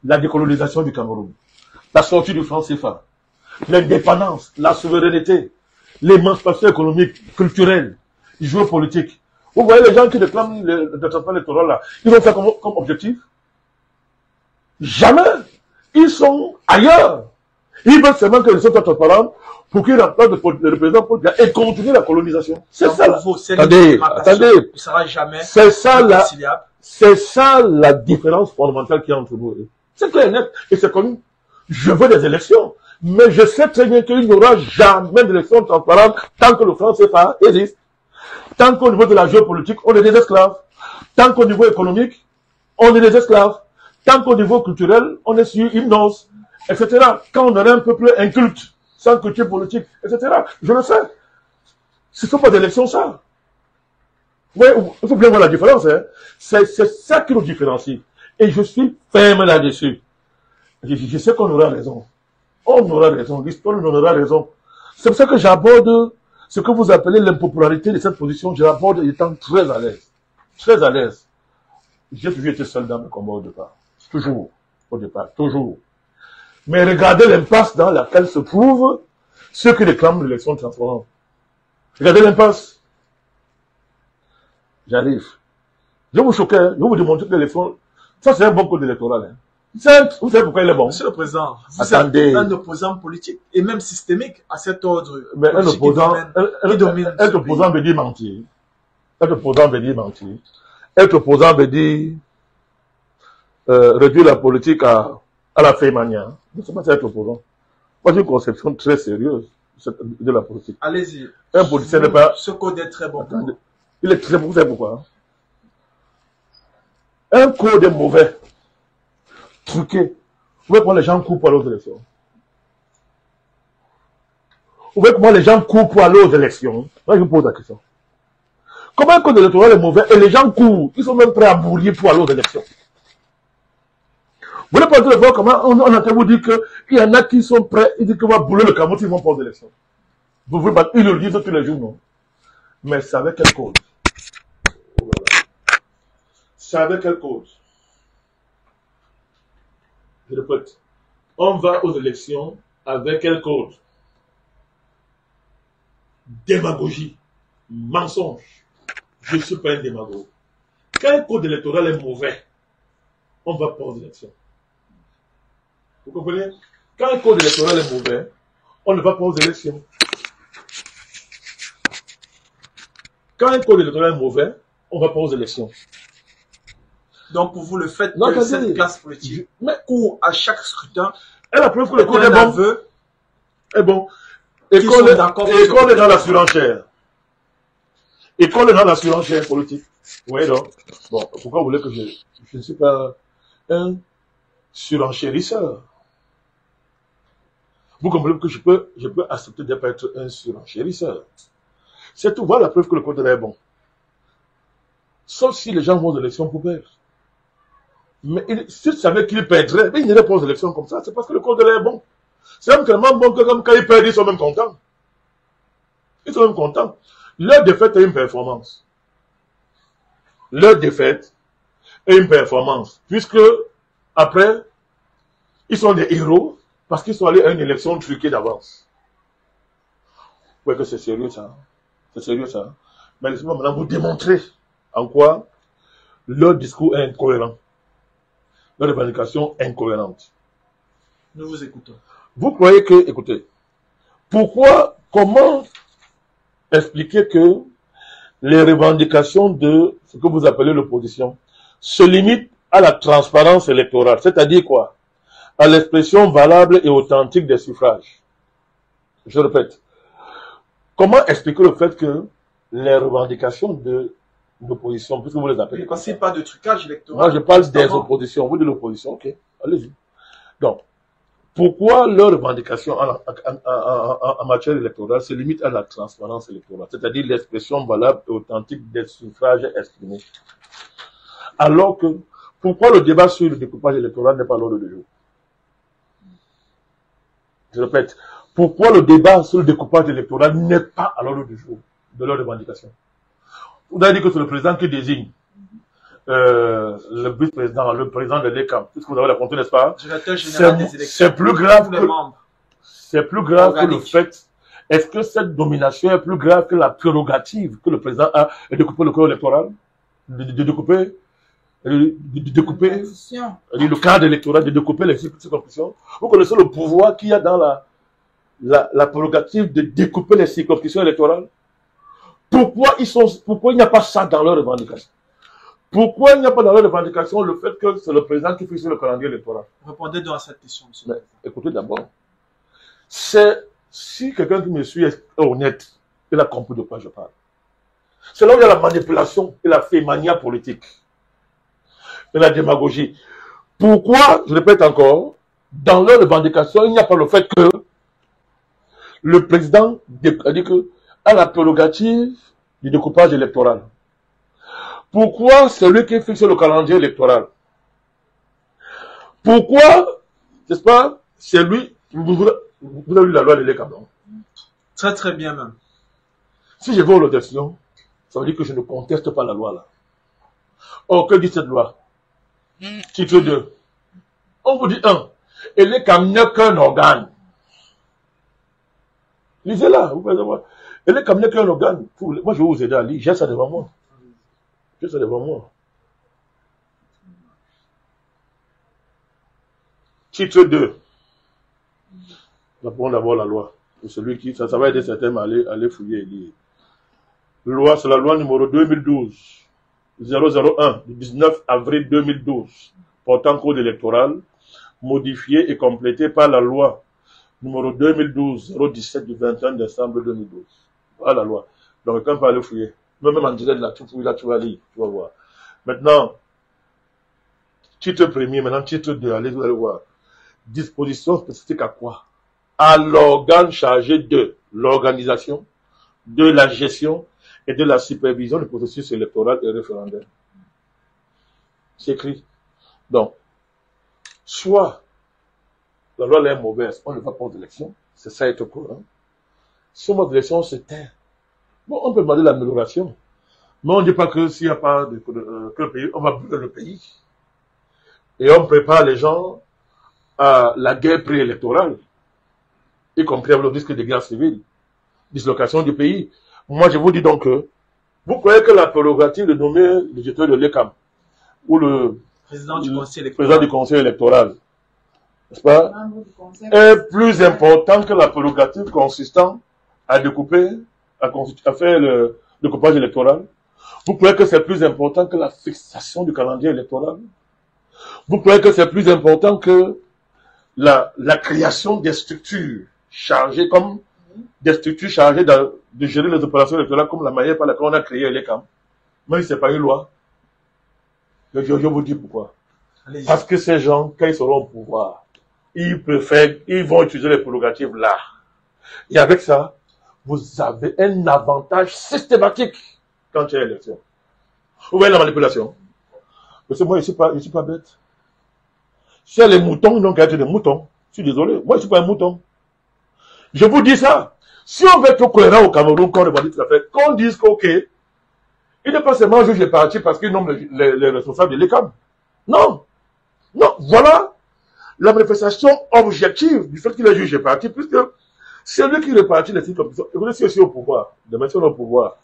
C: La décolonisation du Cameroun, la sortie du franc CFA, l'indépendance, la souveraineté, l'émancipation économique, culturelle, géopolitique. Vous voyez les gens qui réclament le traitement électoral là, ils vont faire comme objectif? Jamais. Ils sont ailleurs. Ils veulent seulement que les autres soient transparents pour qu'ils remplacent le président Paul Biya et continuer la colonisation. C'est ça. Attendez. C'est ça la différence fondamentale qu'il y a entre nous. C'est clair et net et c'est connu. Je veux des élections, mais je sais très bien qu'il n'y aura jamais d'élections transparentes tant que le franc CFA existe. Tant qu'au niveau de la géopolitique, on est des esclaves. Tant qu'au niveau économique, on est des esclaves. Tant qu'au niveau culturel, on est sur hymnos, etc. Quand on aurait un peuple inculte, sans culture politique, etc. Je le sais. Ce ne sont pas d'élections, ça. Oui, il faut bien voir la différence. Hein. C'est ça qui nous différencie. Et je suis ferme là-dessus. Je sais qu'on aura raison. On aura raison. L'histoire nous aura raison. C'est pour ça que j'aborde ce que vous appelez l'impopularité de cette position. Je l'aborde étant très à l'aise. Très à l'aise. J'ai toujours été seul dans mes combats au départ. Toujours. Au départ. Toujours. Mais regardez l'impasse dans laquelle se trouvent ceux qui réclament l'élection transparente. Regardez l'impasse. J'arrive. Je vais vous choquer. Je vais vous démontrer que l'élection, ça c'est un bon code électoral. Hein. Vous savez pourquoi il est bon?
A: Monsieur le Président, vous êtes un opposant politique et même systémique à cet ordre.
C: Mais un opposant veut dire mentir. Être opposant veut dire mentir. Être opposant veut dire réduire la politique à la fémania. C'est pas ça être opposant. Moi j'ai une conception très sérieuse de la politique.
A: Allez-y.
C: Un politicien n'est pas...
A: Ce code est très bon.
C: Attendez. Il est très bon, vous savez pourquoi? Un code est mauvais. Truqué. Vous voyez comment les gens courent pour aller aux élections. Vous voyez comment les gens courent pour aller aux élections. Moi, je vous pose la question. Comment un code électoral est mauvais et les gens courent, ils sont même prêts à mourir pour aller aux élections. Vous voulez pas voir comment on entend vous dire qu'il y en a qui sont prêts, ils disent qu'on va bouler le Cameroun, ils vont pas aux élections. Vous voulez pas, ils le disent tous les jours, non. Mais c'est avec quelle cause? C'est avec quelle cause? Je répète, on va aux élections avec quelle cause? Démagogie, mensonge. Je ne suis pas un démagogue. Quand un code électoral est mauvais, on ne va pas aux élections. Vous comprenez? Quand un code électoral est mauvais, on ne va pas aux élections. quand un code électoral est mauvais, on va pas aux élections.
A: Donc pour vous, le fait que cette classe politique court à chaque scrutin,
C: et la preuve que le code est bon, est bon. Et qu'on est dans la surenchère. Et qu'on est dans la surenchère politique. Oui, donc. Bon, pourquoi vous voulez que je ne suis pas un surenchérisseur? Vous comprenez que je peux accepter de ne pas être un surenchérisseur. C'est tout. Voilà la preuve que le code est bon. Sauf si les gens vont aux élections pour perdre. Mais s'ils savaient qu'ils perdraient, mais ils n'iraient pas aux élections comme ça. C'est parce que le code est bon. C'est même tellement bon que comme quand ils perdent, ils sont même contents. Ils sont même contents. Leur défaite est une performance. Leur défaite est une performance. Puisque, après, ils sont des héros parce qu'ils sont allés à une élection truquée d'avance. Vous voyez que c'est sérieux ça. C'est sérieux ça. Mais laissez-moi maintenant vous démontrer en quoi leur discours est incohérent. Leur revendication incohérente.
A: Nous vous écoutons.
C: Vous croyez que, écoutez, comment expliquer que les revendications de ce que vous appelez l'opposition se limitent à la transparence électorale, c'est-à-dire quoi? À l'expression valable et authentique des suffrages. Je répète. Comment expliquer le fait que les revendications de l'opposition, puisque vous les appelez
A: comme ça, pas de trucage électoral.
C: Moi, je parle des oppositions. Vous de l'opposition, ok. Allez-y. Donc, pourquoi leur revendication en matière électorale se limite à la transparence électorale, c'est-à-dire l'expression valable et authentique des suffrages exprimés? Alors que, pourquoi le débat sur le découpage électoral n'est pas à l'ordre du jour? Je répète, pourquoi le débat sur le découpage électoral n'est pas à l'ordre du jour de leur revendication? Vous avez dit que c'est le président qui désigne le vice-président, le président de l'ECAM, puisque vous avez la compté, n'est-ce pas? C'est plus grave que le fait. Est-ce que cette domination est plus grave que la prérogative que le président a de découper le corps électoral, de découper le cadre électoral, de découper les circonscriptions? Vous connaissez le pouvoir qu'il y a dans la prérogative de découper les circonscriptions électorales? Pourquoi il n'y a pas ça dans leur revendication? Pourquoi il n'y a pas dans leur revendication le fait que c'est le président qui fixe le calendrier électoral?
A: Répondez donc à cette question, monsieur.
C: Écoutez d'abord. Si quelqu'un qui me suit est honnête, il a compris de quoi je parle. C'est là où il y a la manipulation et la fémania politique. Et la démagogie. Pourquoi, je répète encore, dans leur revendication, il n'y a pas le fait que le président a la prérogative du découpage électoral? Pourquoi c'est lui qui fixe le calendrier électoral? Pourquoi, n'est-ce pas, c'est lui, vous avez lu la loi de l'ECAM, non?
A: Très très bien même.
C: Si je vais aux élections, ça veut dire que je ne conteste pas la loi là. Or, que dit cette loi? Titre 2. On vous dit 1. l'ECAM n'est qu'un organe. Lisez-là, vous pouvez savoir. l'ECAM n'est qu'un organe. Moi, je vais vous aider à lire. J'ai ça devant moi. J'ai ça devant moi. Titre 2. Nous apprenons d'abord la loi. Pour celui qui, ça va aider certains à aller fouiller et lire. Loi, c'est la loi numéro 2012-001 du 19 avril 2012 portant code électoral, modifié et complété par la loi numéro 2012-017 du 21 décembre 2012. Voilà la loi. Donc, quelqu'un peut aller fouiller. Même en direct, là, tu vas lire, tu vas voir. Maintenant, titre premier, maintenant titre 2, allez, vous allez voir. Disposition spécifique à quoi? À l'organe chargé de l'organisation, de la gestion et de la supervision du processus électoral et référendaire. C'est écrit. Donc, soit la loi est mauvaise, on ne va pas aux élections, c'est ça être courant. Si on va aux élections, c'est tain. Bon, on peut demander l'amélioration, mais on ne dit pas que s'il n'y a pas que le pays, on va brûler le pays. Et on prépare les gens à la guerre préélectorale, y compris avec le risque de guerre civile, dislocation du pays. Moi, je vous dis donc que vous croyez que la prérogative de nommer le directeur de l'ECAM ou le président du conseil électoral, n'est-ce pas, est plus important que la prérogative consistant à découper, à faire découpage électoral? Vous croyez que c'est plus important que la fixation du calendrier électoral? Vous croyez que c'est plus important que la création des structures chargées comme des structures chargées de gérer les opérations électorales comme la manière par laquelle on a créé les camps? Même si ce n'est pas une loi. Je vous dis pourquoi. Parce que ces gens, quand ils seront au pouvoir, ils vont utiliser les prérogatives là. Et avec ça, vous avez un avantage systématique quand il y a élection. Vous voyez la manipulation? Parce que moi, je ne suis pas bête. Si les moutons, ils n'ont qu'à être des moutons. Je suis désolé. Moi, je ne suis pas un mouton. Je vous dis ça. Si on veut être cohérent au Cameroun, qu'on revendique tout à fait, qu'on dise qu'ok, il n'est pas seulement juge et parti parce qu'il nomme les responsables de l'ECAM. Non. Non. Voilà la manifestation objective du fait qu'il est juge et parti, puisque c'est lui qui répartit les titres. Écoutez, si aussi au pouvoir, demain si on est au pouvoir,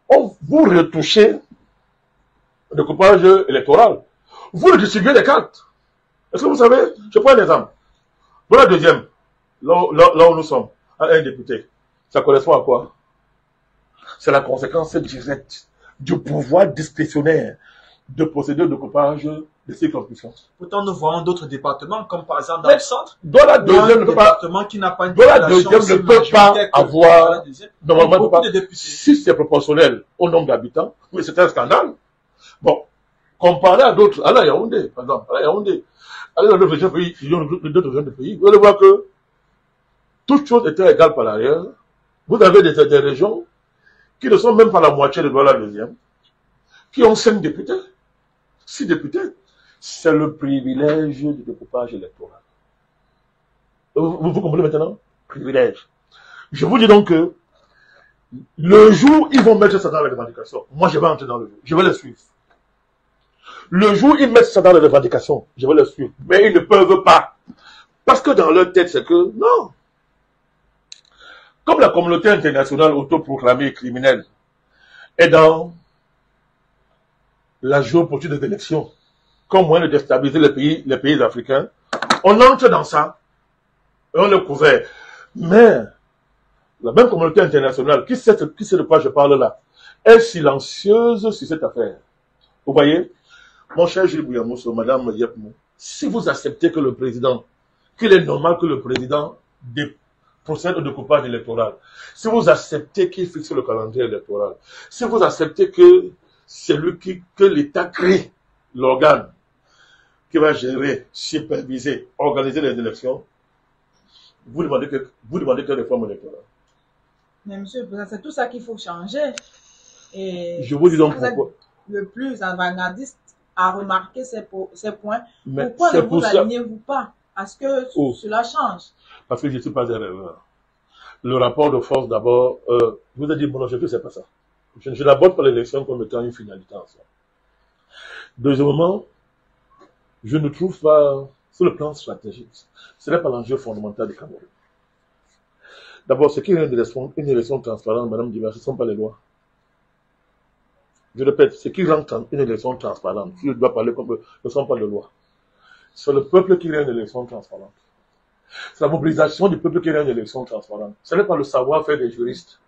C: vous retouchez le découpage électoral. Vous redistribuez les cartes. Est-ce que vous savez? Je prends un exemple. Voilà la deuxième. Là où nous sommes, à un député. Ça correspond à quoi? C'est la conséquence directe du pouvoir discrétionnaire de procéder au découpage de circonscriptions.
A: Pourtant, nous voyons d'autres départements, comme par exemple dans le centre.
C: Dans la deuxième ne peut pas,
A: qui n'a pas une
C: dans la deuxième ne peut pas avoir, normalement,
A: beaucoup de députés.
C: Si c'est proportionnel au nombre d'habitants, mais c'est un scandale. Bon, comparé à d'autres, à la Yaoundé, par exemple, à la Yaoundé, allez dans d'autres pays, d'autres régions de pays, vous allez voir que toutes choses étaient égales par l'arrière. Vous avez des régions qui ne sont même pas la moitié de la deuxième, qui ont 5 députés, 6 députés. C'est le privilège du découpage électoral. Vous comprenez maintenant? Privilège. Je vous dis donc que le jour où ils vont mettre ça dans les revendications, moi je vais entrer dans le jeu, je vais les suivre. Le jour où ils mettent ça dans les revendications, je vais les suivre. Mais ils ne peuvent pas. Parce que dans leur tête, c'est que non. Comme la communauté internationale autoproclamée criminelle est dans la géopolitique des élections, comme moyen de déstabiliser les pays africains, on entre dans ça et on le couvert. Mais la même communauté internationale, qui sait de quoi je parle là, est silencieuse sur cette affaire. Vous voyez, mon cher Gilles Bouyamousso, madame Yepmou, si vous acceptez que le président, qu'il est normal que le président procède au découpage électoral, si vous acceptez qu'il fixe le calendrier électoral, si vous acceptez que c'est lui que l'État crée l'organe qui va gérer, superviser, organiser les élections, vous demandez quelle réforme électorale?
B: Mais monsieur le président, c'est tout ça qu'il faut changer. Et
C: je vous dis donc
B: vous êtes
C: pourquoi.
B: Le plus avant-gardiste à remarquer ces points.
C: Mais
B: pourquoi ne vous alignez-vous pas à ce que cela change?
C: Parce que je ne suis pas un rêveur. Le rapport de force, d'abord, je vous ai dit, mon objectif, c'est pas ça. Je n'aborde pas l'élection comme étant une finalité en soi. Deuxièmement, je ne trouve pas, sur le plan stratégique, ce n'est pas l'enjeu fondamental du Cameroun. D'abord, ce qui est une élection transparente, madame Diva, ce ne sont pas les lois. Je répète, ce qui rend une élection transparente, si je dois parler comme eux, ne sont pas les lois. C'est le peuple qui rend une élection transparente. C'est la mobilisation du peuple qui rend une élection transparente. Ce n'est pas le savoir-faire des juristes,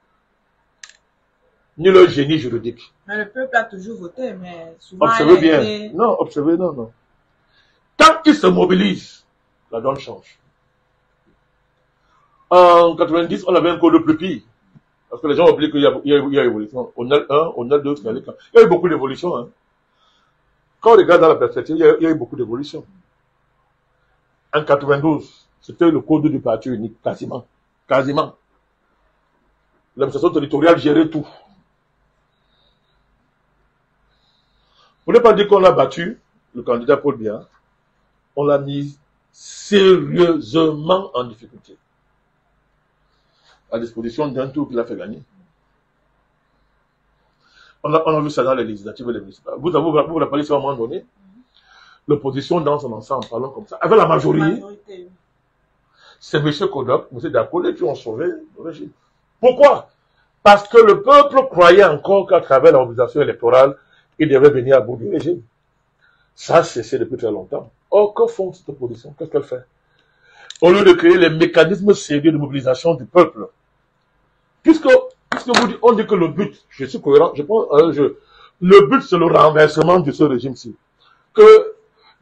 C: ni le génie juridique.
B: Mais le peuple a toujours voté, mais souvent...
C: Observez bien. Non, observez, non. Tant qu'ils se mobilisent, la donne change. En 90, on avait un code plus pire. Parce que les gens oublient qu'il y a évolution. On a 1, on a 2, il y a eu beaucoup d'évolution. Hein. Quand on regarde dans la perspective, il y a eu beaucoup d'évolution. En 92, c'était le code du parti unique, quasiment. L'administration territoriale gérait tout. Vous ne pouvez pas dire qu'on a battu le candidat Paul Biya. On l'a mis sérieusement en difficulté. À disposition d'un tour qu'il a fait gagner. On a vu ça dans les législatives et les municipales. Vous vous rappelez ça à un moment donné? L'opposition dans son ensemble, parlons comme ça. Avec la majorité, c'est M. Kodok, M. Dakole qui ont sauvé le régime. Pourquoi? Parce que le peuple croyait encore qu'à travers l'organisation électorale, il devait venir à bout du régime. Ça a cessé depuis très longtemps. Or, que font cette opposition? Qu'est-ce qu'elle fait? Au lieu de créer les mécanismes sérieux de mobilisation du peuple, puisque Parce que on dit que le but, je suis cohérent, je pense, le but c'est le renversement de ce régime-ci. Que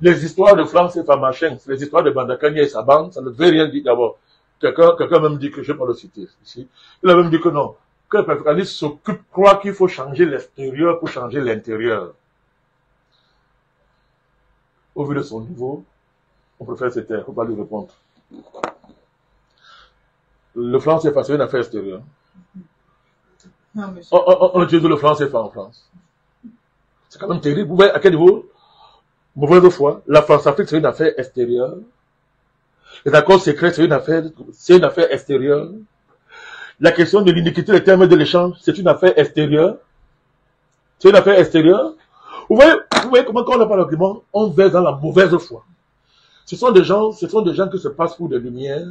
C: les histoires de France et Famachin, les histoires de Bandakani et sa bande, ça ne veut rien dire d'abord. Quelqu'un même dit que, je ne vais pas le citer ici, il a même dit que non, que le panafricanisme s'occupe, croit qu'il faut changer l'extérieur pour changer l'intérieur. Au vu de son niveau, on préfère se taire, il ne faut pas lui répondre. Le franc CFA, c'est une affaire extérieure. On utilise le franc CFA en France. C'est quand même terrible. Vous voyez à quel niveau? Mauvaise foi. La France-Afrique, c'est une affaire extérieure. Les accords secrets, c'est une affaire extérieure. La question de l'iniquité des termes de l'échange, c'est une affaire extérieure. C'est une affaire extérieure. Vous voyez comment quand on n'a pas l'argument, on verse dans la mauvaise foi. Ce sont des gens qui se passent pour des lumières,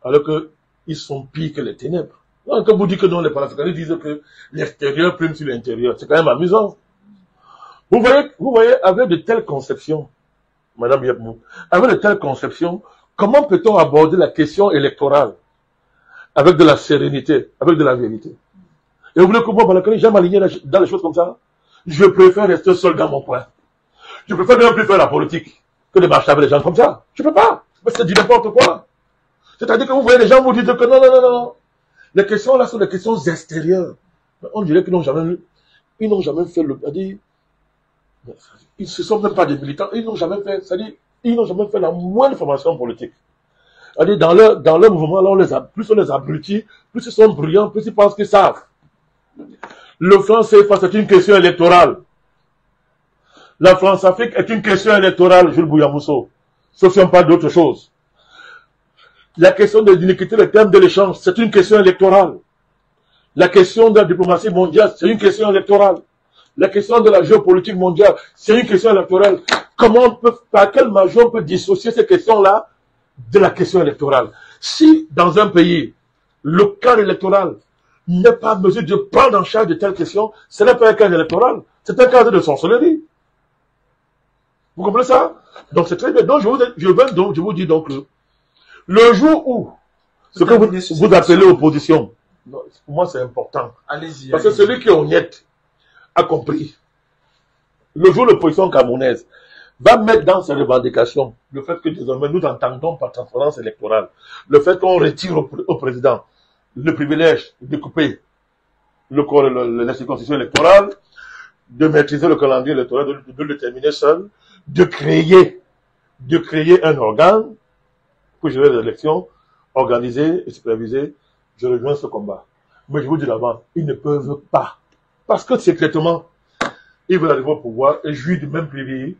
C: alors qu'ils sont pires que les ténèbres. Donc, quand vous dites que non, les panafricanistes disent que l'extérieur prime sur l'intérieur, c'est quand même amusant. Vous voyez, avec de telles conceptions, Madame Yabmou, avec de telles conceptions, comment peut-on aborder la question électorale avec de la sérénité, avec de la vérité? Et vous voulez que moi, j'aime aligner dans les choses comme ça? Je préfère rester seul dans mon coin. Je préfère ne plus faire la politique que de marcher avec les gens comme ça. Je peux pas. C'est du n'importe quoi. C'est-à-dire que vous voyez les gens vous disent que non. Les questions là sont des questions extérieures. On dirait qu'ils n'ont jamais fait ils ne sont même pas des militants, ils n'ont jamais fait la moindre formation politique. C'est-à-dire, dans leur mouvement, là, plus on les abrutit, plus ils sont brillants, plus ils pensent qu'ils savent. Le franc CFA, c'est une question électorale. La France-Afrique est une question électorale, Jules Bouyamousso. Sauf si on parle d'autre chose. La question de l'iniquité, le terme de l'échange, c'est une question électorale. La question de la diplomatie mondiale, c'est une question électorale. La question de la géopolitique mondiale, c'est une question électorale. Par quelle mesure on peut dissocier ces questions-là de la question électorale? Si, dans un pays, le cadre électoral n'est pas en mesure de prendre en charge de telles questions, ce n'est pas un cadre électoral, c'est un cadre de sorcellerie. Vous comprenez ça? Donc c'est très bien. Donc je vous dis donc que le jour où ce que vous appelez opposition, non, pour moi c'est important.
A: Allez-y.
C: Parce que celui qui est honnête a compris. Le jour où l'opposition camerounaise va mettre dans ses revendications le fait que désormais nous entendons par transparence électorale, le fait qu'on retire au président le privilège de couper la circonscription électorale, de maîtriser le calendrier électoral, de le terminer seul, de créer un organe pour gérer les élections, organiser et superviser, je rejoins ce combat. Mais je vous dis d'abord, ils ne peuvent pas. Parce que secrètement, ils veulent arriver au pouvoir et jouir du même privilège.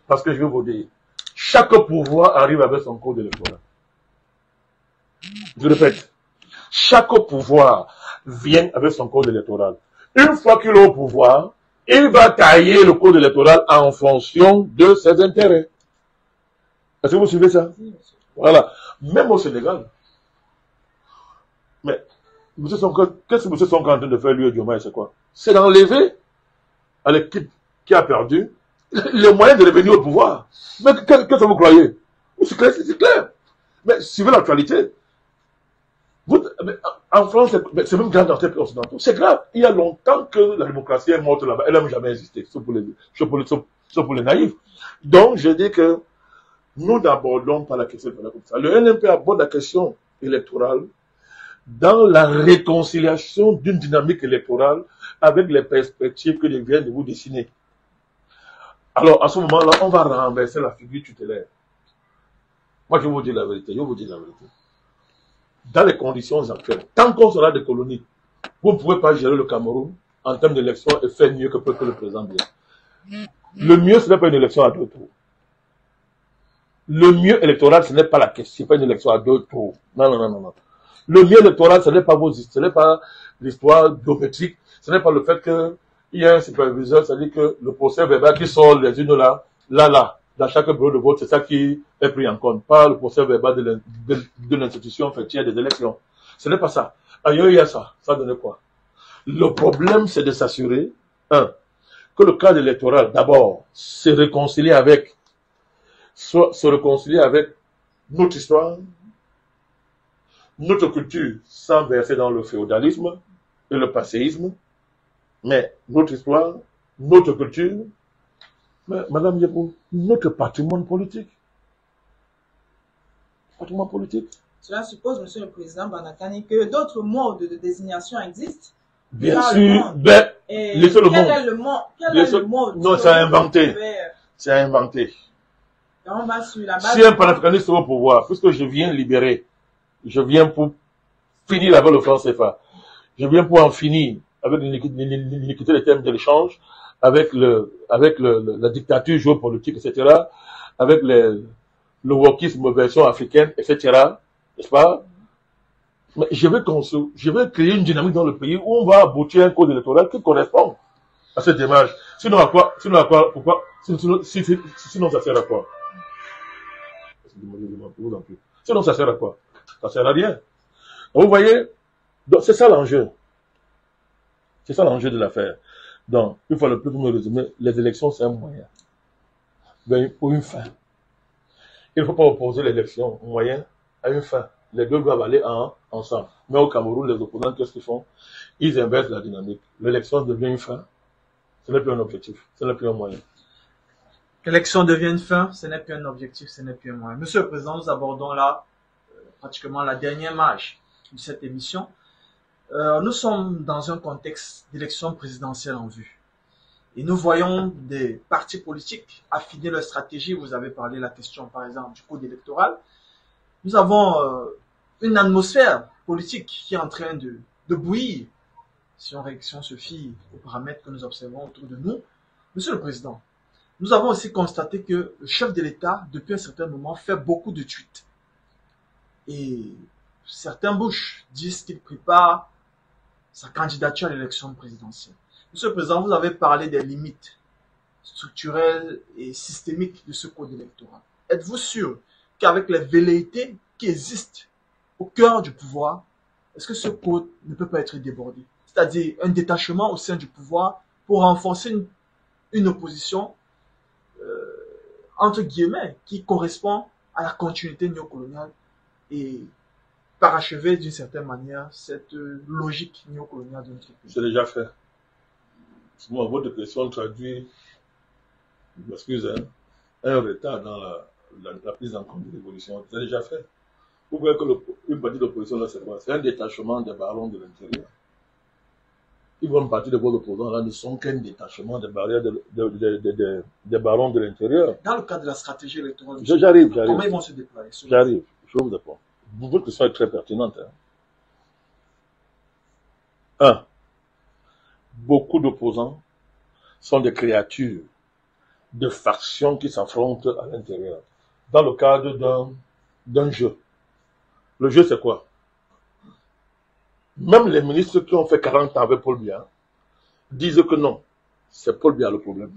C: Parce que je vais vous dire, chaque pouvoir arrive avec son code électoral. Je répète, chaque pouvoir vient avec son code électoral. Une fois qu'il est au pouvoir, il va tailler le code électoral en fonction de ses intérêts. Est-ce que vous suivez ça? Voilà. Même au Sénégal. Mais, qu'est-ce que M. Sonko est en train de faire, lui et Diomaye, c'est quoi? C'est d'enlever à l'équipe qui a perdu les moyens de revenir au pouvoir. Mais qu'est-ce que vous croyez? C'est clair. Mais suivez l'actualité. En France, c'est même grave dans ces pays occidentaux. C'est grave. Il y a longtemps que la démocratie est morte là-bas. Elle n'a jamais existé. Sauf pour les naïfs. Donc, je dis que nous n'abordons pas la question comme ça. Le NMP aborde la question électorale dans la réconciliation d'une dynamique électorale avec les perspectives que je viens de vous dessiner. Alors, à ce moment-là, on va renverser la figure tutélaire. Moi, je vais vous dire la vérité. Dans les conditions actuelles, tant qu'on sera des colonies, vous ne pouvez pas gérer le Cameroun en termes d'élection et faire mieux que le président bien. Le mieux, ce n'est pas une élection à 2 tours. Le mieux électoral, ce n'est pas la question, ce n'est pas une élection à 2 tours. Non. Le mieux électoral, ce n'est pas l'histoire biométrique, ce n'est pas le fait qu'il y ait un superviseur, c'est-à-dire que le procès verbal qui sort les unes là, dans chaque bureau de vote, c'est ça qui est pris en compte, pas le procès verbal de l'institution fêtière des élections. Ce n'est pas ça. Ailleurs, il y a ça. Ça donne quoi? Le problème, c'est de s'assurer, que le cadre électoral, d'abord, se réconcilier avec notre histoire, notre culture, sans verser dans le féodalisme, et le passéisme, mais notre histoire, notre culture, mais Madame Yepou, notre patrimoine politique. Patrimoine politique.
B: Cela suppose, Monsieur le Président Banakani, que d'autres modes de désignation existent.
C: Bien sûr, ben, laissez le
B: Quel est le mode? Quel est le mode?
C: Non, c'est inventé. C'est inventé.
B: On va sur la base
C: Si un panafricaniste est au pouvoir, puisque je viens libérer, je viens pour finir avec le franc CFA, je viens pour en finir avec l'iniquité des termes de l'échange, avec la dictature géopolitique, etc., avec le wokisme version africaine, etc., n'est-ce pas? Mais je vais créer une dynamique dans le pays où on va aboutir à un code électoral qui correspond à cette démarche. Sinon à quoi? Pourquoi? Sinon ça sert à quoi? Sinon ça sert à quoi? Ça sert à rien. Vous voyez? Donc c'est ça l'enjeu. C'est ça l'enjeu de l'affaire. Donc, une fois le plus pour me résumer, les élections c'est un moyen. Ben, pour une fin. Il ne faut pas opposer l'élection au moyen à une fin. Les deux doivent aller ensemble. Mais au Cameroun, les opposants, qu'est-ce qu'ils font? Ils inversent la dynamique. L'élection devient une fin. Ce n'est plus un objectif. Ce n'est plus un moyen.
A: L'élection devient une fin. Ce n'est plus un objectif. Ce n'est plus un moyen. Monsieur le Président, nous abordons là pratiquement la dernière marche de cette émission. Nous sommes dans un contexte d'élection présidentielle en vue. Et nous voyons des partis politiques affiner leur stratégie. Vous avez parlé de la question, par exemple, du code électoral. Nous avons une atmosphère politique qui est en train de bouillir, si on se fie aux paramètres que nous observons autour de nous. Monsieur le Président, nous avons aussi constaté que le chef de l'État, depuis un certain moment, fait beaucoup de tweets. Et certains bouches disent qu'il prépare sa candidature à l'élection présidentielle. Monsieur le Président, vous avez parlé des limites structurelles et systémiques de ce code électoral. Êtes-vous sûr qu'avec les velléités qui existent au cœur du pouvoir, est-ce que ce code ne peut pas être débordé? C'est-à-dire un détachement au sein du pouvoir pour renforcer une opposition, entre guillemets, qui correspond à la continuité néocoloniale et parachever d'une certaine manière cette logique néocoloniale de notre pays.
C: C'est déjà fait. Moi, votre question traduit, je m'excuse, un retard dans la prise en compte de l'évolution. C'est déjà fait. Vous voyez qu'une partie de l'opposition, là, c'est quoi? C'est un détachement des barons de l'intérieur. Ils vont partie de vos opposants, là, ne sont qu'un détachement des barrières des barons de l'intérieur.
A: Dans le cadre de la stratégie électorale,
C: j'arrive.
A: Comment ils vont se déployer?
C: J'arrive. Je vous réponds. Votre question est très pertinente. Beaucoup d'opposants sont des créatures de factions qui s'affrontent à l'intérieur, dans le cadre d'un jeu. Le jeu, c'est quoi? Même les ministres qui ont fait 40 ans avec Paul Biya disent que non, c'est Paul Biya le problème.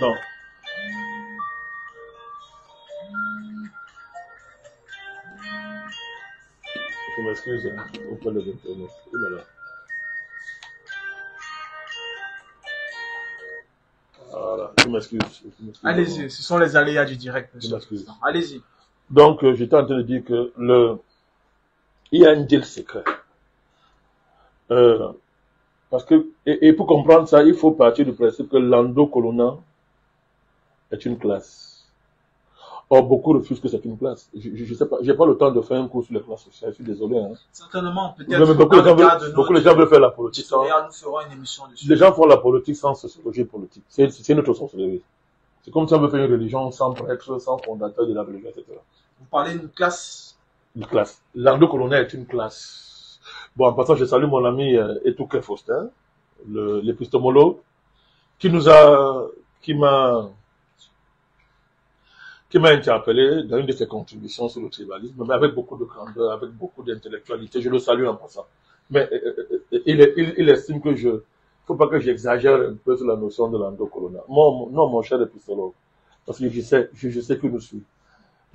C: Non. Je m'excuse auprès de l'internet. Voilà, je m'excuse.
A: Allez-y, ce sont les aléas du direct, monsieur. Allez-y.
C: Donc, j'étais en train de dire que il y a un deal secret. Parce que, et pour comprendre ça, il faut partir du principe que l'endocolonat est une classe. Or, beaucoup refusent que c'est une classe. Je sais pas, j'ai pas le temps de faire un cours sur les classes sociales, je suis désolé. Hein.
A: Certainement, peut-être.
C: Beaucoup de gens veulent faire la politique.
A: Nous ferons une émission dessus.
C: Les gens font la politique sans sociologie politique. C'est notre sociologie. C'est comme si on veut faire une religion sans prêtre, sans fondateur de la religion, etc.
A: Vous parlez d'une classe?
C: Une classe. L'endocolonat est une classe. Bon, en passant, je salue mon ami Etouke Faustin, l'épistémologue, qui m'a interpellé dans une de ses contributions sur le tribalisme, mais avec beaucoup de grandeur, avec beaucoup d'intellectualité. Je le salue en passant. Mais il estime que faut pas que j'exagère un peu sur la notion de l'endocolonat. Non, mon cher épistémologue, parce que je sais que nous suis.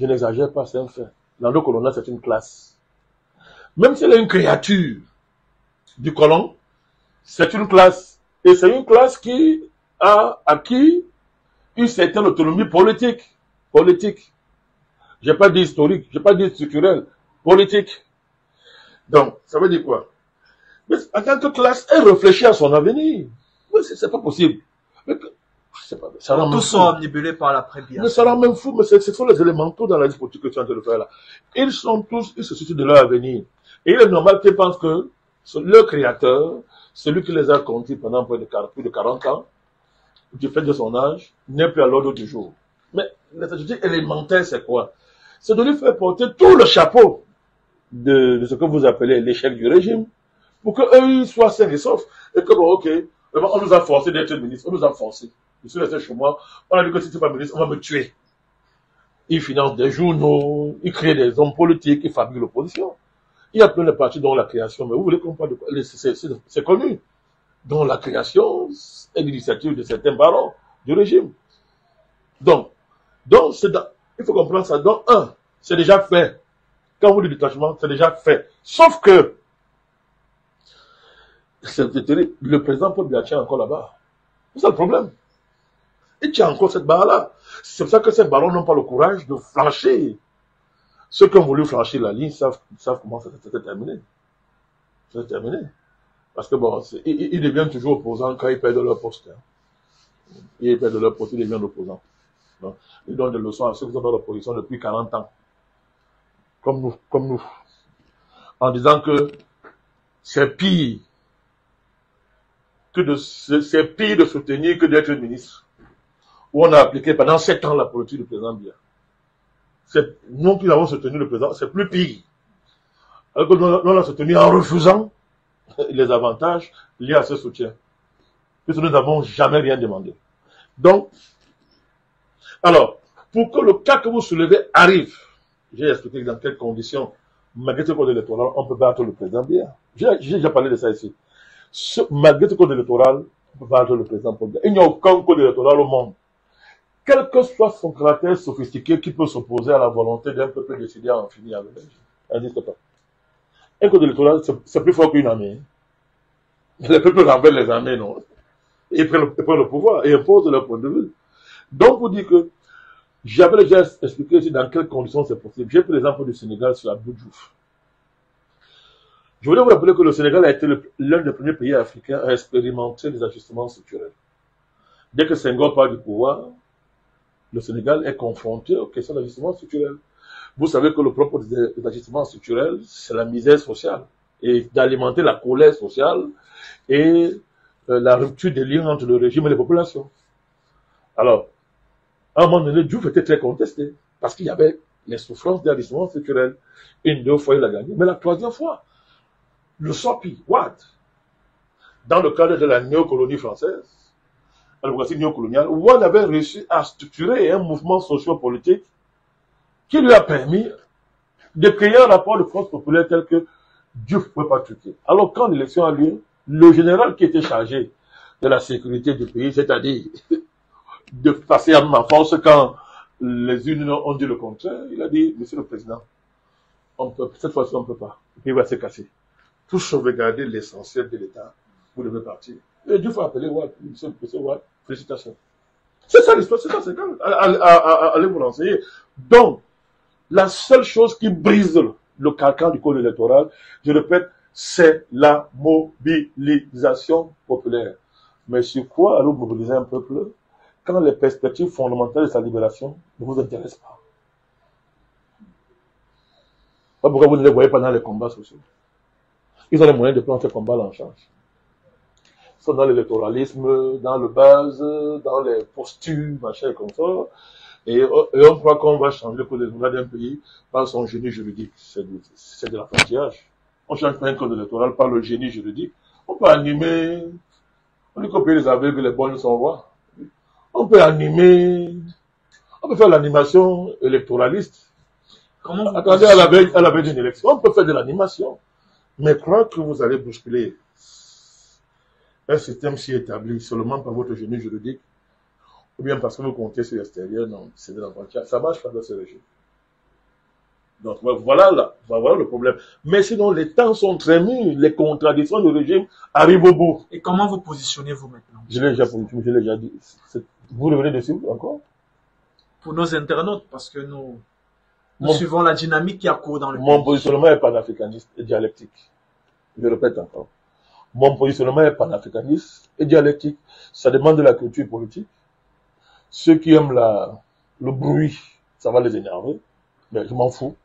C: Je n'exagère pas, c'est un fait. L'endocolonat, c'est une classe. Même si elle est une créature du colon, c'est une classe. Et c'est une classe qui a acquis une certaine autonomie politique. J'ai pas dit historique, j'ai pas dit structurel, politique. Donc, ça veut dire quoi? Mais en tant que classe, elle réfléchit à son avenir. Mais c'est pas possible. Mais je sais pas, ça rend
A: Tous sont omnibulés par la prévision.
C: Mais ça rend même fou, mais ce sont les élémentaux dans la politique que tu es en train de faire là. Ils se situent de leur avenir. Et il est normal qu'ils pensent que leur créateur, celui qui les a conduits pendant plus de 40 ans, du fait de son âge, n'est plus à l'ordre du jour. Mais la stratégie élémentaire, c'est quoi? C'est de lui faire porter tout le chapeau de ce que vous appelez l'échec du régime, pour qu'eux, ils soient sains et saufs. Et que bon, ok, on nous a forcé d'être ministre, on nous a forcé. Je suis resté chez moi, on a dit que si tu n'es pas ministre, on va me tuer. Ils financent des journaux, ils créent des hommes politiques, ils fabriquent l'opposition. Il y a plein de partis dont la création, mais vous voulez qu'on parle de quoi? C'est connu. Dont la création est l'initiative de certains barons du régime. Donc il faut comprendre ça. Donc, c'est déjà fait. Quand vous dites détachement, c'est déjà fait. Sauf que, le président Paul Biya tient encore là-bas. C'est ça le problème. Il tient encore cette barre-là. C'est pour ça que ces barons n'ont pas le courage de flancher. Ceux qui ont voulu flancher la ligne savent comment ça s'est terminé. Ça s'est terminé. Parce que bon, ils deviennent toujours opposants quand ils perdent leur poste. Hein. Ils perdent leur poste, ils deviennent opposants. Donc, ils donnent des leçons à ceux qui sont dans l'opposition depuis 40 ans. Comme nous. En disant que c'est pire de soutenir que d'être ministre. Où on a appliqué pendant 7 ans la politique du président Biya. Nous qui avons soutenu le président, c'est plus pire. Alors que nous l'avons soutenu en refusant les avantages liés à ce soutien. Puisque nous n'avons jamais rien demandé. Donc, alors, pour que le cas que vous soulevez arrive, j'ai expliqué dans quelles conditions, malgré ce code électoral, on peut battre le président Biya. J'ai déjà parlé de ça ici. Malgré ce code électoral, on peut battre le président Biya. Il n'y a aucun code électoral au monde, quel que soit son caractère sophistiqué, qui peut s'opposer à la volonté d'un peuple décidé à en finir avec le régime. Ça n'existe pas. Un code électoral, c'est plus fort qu'une armée. Les peuples rappellent les armées, non? Ils prennent le pouvoir et imposent leur point de vue. Donc, vous dites que j'avais déjà expliqué ici dans quelles conditions c'est possible. J'ai pris l'exemple du Sénégal sur Abdou Diouf. Je voulais vous rappeler que le Sénégal a été l'un des premiers pays africains à expérimenter les ajustements structurels. Dès que Senghor part du pouvoir, le Sénégal est confronté aux questions d'ajustement structurel. Vous savez que le propre des ajustements structurels, c'est la misère sociale et d'alimenter la colère sociale et la rupture des liens entre le régime et les populations. Alors, à un moment donné, Diouf était très contesté parce qu'il y avait les souffrances d'ajustement structurel. 2 fois, il a gagné. Mais la 3e fois, le SOPI, Ouad, dans le cadre de la néocolonie française, la démocratie néocoloniale, Ouad avait réussi à structurer un mouvement socio-politique qui lui a permis de créer un rapport de force populaire tel que Diouf ne pouvait pas truquer. Alors, quand l'élection a lieu, le général qui était chargé de la sécurité du pays, c'est-à-dire de passer à ma force quand les unes ont dit le contraire, il a dit, monsieur le président, cette fois-ci on ne peut pas. Le pays va se casser. Pour sauvegarder l'essentiel de l'État, vous devez partir. Et Diouf a appelé Ouad, monsieur Ouad, félicitations. C'est ça l'histoire, c'est ça, c'est quand allez vous renseigner. Donc, la seule chose qui brise le carcan du code électoral, je répète, c'est la mobilisation populaire. Mais sur quoi allons mobiliser un peuple quand les perspectives fondamentales de sa libération ne vous intéressent pas? Pourquoi vous ne les voyez pas dans les combats sociaux? Ils ont les moyens de prendre ces combats en charge. Ils sont dans l'électoralisme, dans le buzz, dans les postures, machin comme ça. Et on croit qu'on va changer le code électoral d'un pays par son génie juridique. C'est de l'apprentissage. On change pas un code électoral par le génie juridique. On peut animer, on dit qu'on peut les aveugles, les bonnes sont rois. On peut animer, on peut faire l'animation électoraliste. Attendez à la veille d'une élection, on peut faire de l'animation. Mais croire que vous allez bousculer un système si établi seulement par votre génie juridique, ou bien parce que vous comptez sur l'extérieur, non, c'est de l'apprentissage. Ça marche pas dans ce régime. Donc voilà le problème. Mais sinon, les temps sont très mûrs, les contradictions du régime arrivent au bout.
A: Et comment vous positionnez-vous maintenant?
C: Je l'ai déjà dit. Vous revenez dessus encore?
A: Pour nos internautes, parce que nous suivons la dynamique qui a cours dans le pays.
C: Mon positionnement est panafricaniste et dialectique. Je répète encore. Mon positionnement est panafricaniste et dialectique. Ça demande de la culture politique. Ceux qui aiment le bruit, ça va les énerver. Mais je m'en fous.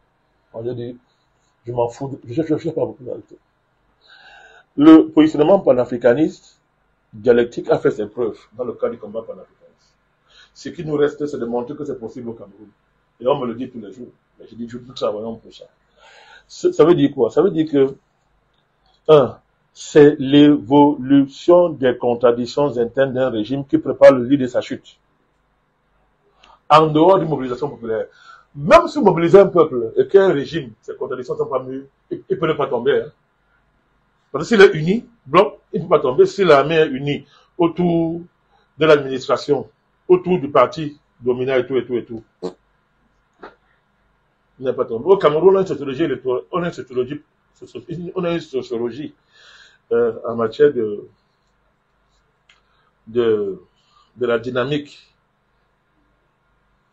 C: Moi, je dis, je m'en fous. Je cherche pas beaucoup d'arrêter. Le positionnement panafricaniste dialectique a fait ses preuves dans le cas du combat panafricaniste. Ce qui nous reste, c'est de montrer que c'est possible au Cameroun. Et on me le dit tous les jours. Mais je dis, nous travaillons pour ça. Ça veut dire quoi? Ça veut dire que, c'est l'évolution des contradictions internes d'un régime qui prépare le lit de sa chute. En dehors d'une mobilisation populaire. Même si vous mobilisez un peuple et qu'un régime, ces contradictions ne sont pas mieux, il ne peut ne pas tomber. Hein. Parce que s'il est uni, blanc, il ne peut pas tomber. Si l'armée est unie autour de l'administration, autour du parti dominant et tout, il n'est pas tombé. Au Cameroun, on a une sociologie électorale, on a une sociologie en matière de la dynamique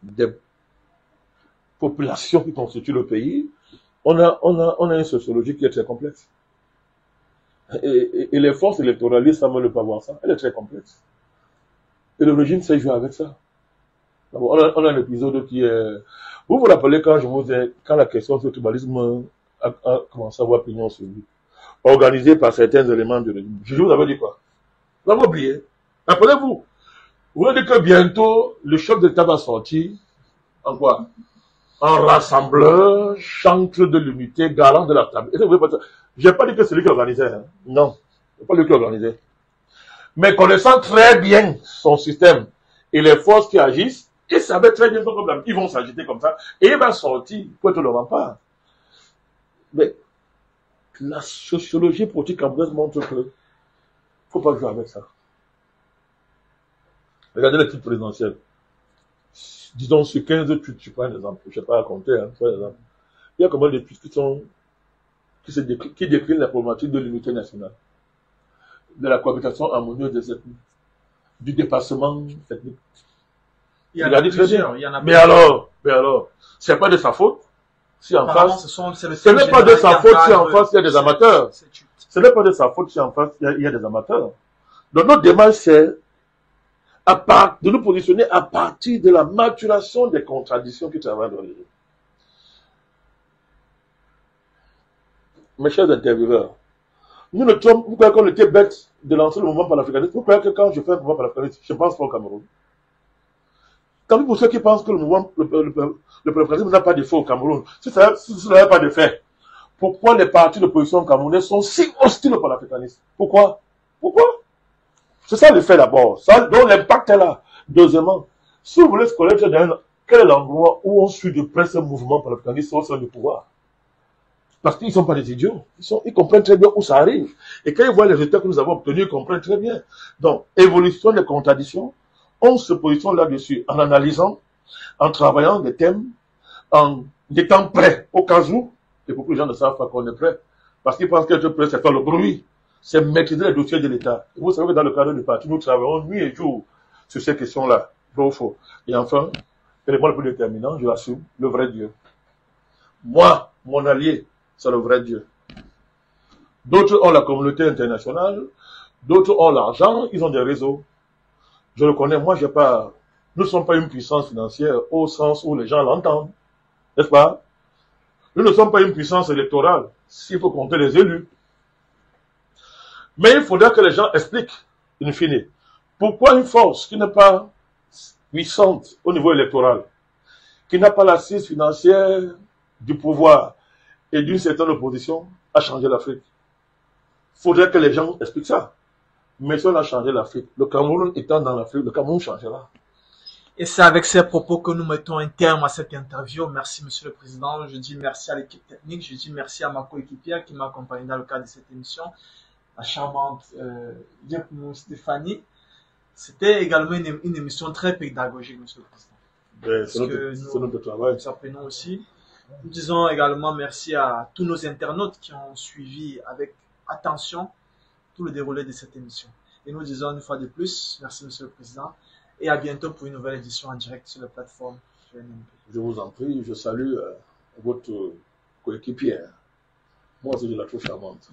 C: des populations qui constituent le pays. On a une sociologie qui est très complexe. Et les forces électoralistes, ça ne veut pas voir ça. Elle est très complexe. Et le régime sait jouer avec ça. On a un épisode qui est... Vous vous rappelez quand la question sur le tribalisme a commencé à avoir pignon sur lui, organisé par certains éléments du régime. Je vous avais dit quoi? Vous l'avez oublié. Rappelez-vous. Vous avez dit que bientôt, le chef d'État va sortir en quoi? En rassembleur, chantre de l'unité, garant de la stabilité. Je n'ai pas dit que c'est lui qui organisait. Hein. Non, c'est pas lui qui organisait. Mais connaissant très bien son système et les forces qui agissent, il savait très bien qu'ils vont s'agiter comme ça. Et il va sortir pour être le rempart. Mais la sociologie politique camerounaise montre que il ne faut pas jouer avec ça. Regardez les titres présidentiels. Disons sur 15 tweets, je prends un exemple. Je ne sais pas raconter, hein, par exemple. Il y a combien de tweets qui déclinent la problématique de l'unité nationale, de la cohabitation harmonieuse des ethnies, du dépassement ethnique.
A: Il y en a plusieurs.
C: Mais alors, c'est pas de sa faute si en face, ce n'est pas de sa faute si en face il y a des amateurs. Ce n'est pas de sa faute si en face il y a des amateurs. Donc notre démarche c'est de nous positionner à partir de la maturation des contradictions qui travaillent dans le régime. Mes chers intervieweurs, nous vous croyez qu'on était bêtes de lancer le mouvement panafricaniste? Vous croyez que quand je fais un mouvement panafricaniste, je ne pense pas au Cameroun? Tant pis pour ceux qui pensent que le panafricanisme n'a pas de fait au Cameroun. Si ça n'avait pas de fait, pourquoi les partis d'opposition camerounais sont si hostiles au panafricanisme? Pourquoi? C'est ça le fait d'abord. Donc l'impact est là. Deuxièmement, si vous voulez se connaître quel est l'endroit où on suit de près ce mouvement panafricaniste au sein du pouvoir? Parce qu'ils ne sont pas des idiots. Ils comprennent très bien où ça arrive. Et quand ils voient les résultats que nous avons obtenus, ils comprennent très bien. Donc, évolution des contradictions, on se positionne là-dessus en analysant, en travaillant des thèmes, en étant prêt au cas où, et beaucoup de gens ne savent pas qu'on est prêt. Parce qu'ils pensent qu'être prêt, c'est faire le bruit. C'est maîtriser les dossiers de l'État. Vous savez que dans le cadre du parti, nous travaillons nuit et jour sur ces questions-là. Vrai ou faux. Et enfin, l'élément le plus déterminant, je l'assume, le vrai Dieu. Moi, mon allié, c'est le vrai Dieu. D'autres ont la communauté internationale, d'autres ont l'argent, ils ont des réseaux. Je le connais, moi j'ai pas... Nous ne sommes pas une puissance financière au sens où les gens l'entendent. N'est-ce pas? Nous ne sommes pas une puissance électorale, s'il faut compter les élus. Mais il faudra que les gens expliquent, in fine, pourquoi une force qui n'est pas puissante au niveau électoral, qui n'a pas l'assise financière du pouvoir et d'une certaine opposition, a changé l'Afrique. Il faudrait que les gens expliquent ça. Mais si on a changé l'Afrique, le Cameroun étant dans l'Afrique, le Cameroun changera.
A: Et c'est avec ces propos que nous mettons un terme à cette interview. Merci, Monsieur le Président. Je dis merci à l'équipe technique. Je dis merci à ma coéquipière qui m'a accompagné dans le cadre de cette émission, la charmante Stéphanie. C'était également une émission très pédagogique, Monsieur le Président.
C: C'est notre travail.
A: Nous apprenons aussi. Nous disons également merci à tous nos internautes qui ont suivi avec attention tout le déroulé de cette émission. Et nous disons une fois de plus, merci Monsieur le Président, et à bientôt pour une nouvelle édition en direct sur la plateforme FNMP.
C: Je vous en prie, je salue votre coéquipière. Moi aussi, je la trouve charmante.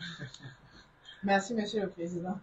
B: Merci, Monsieur le Président.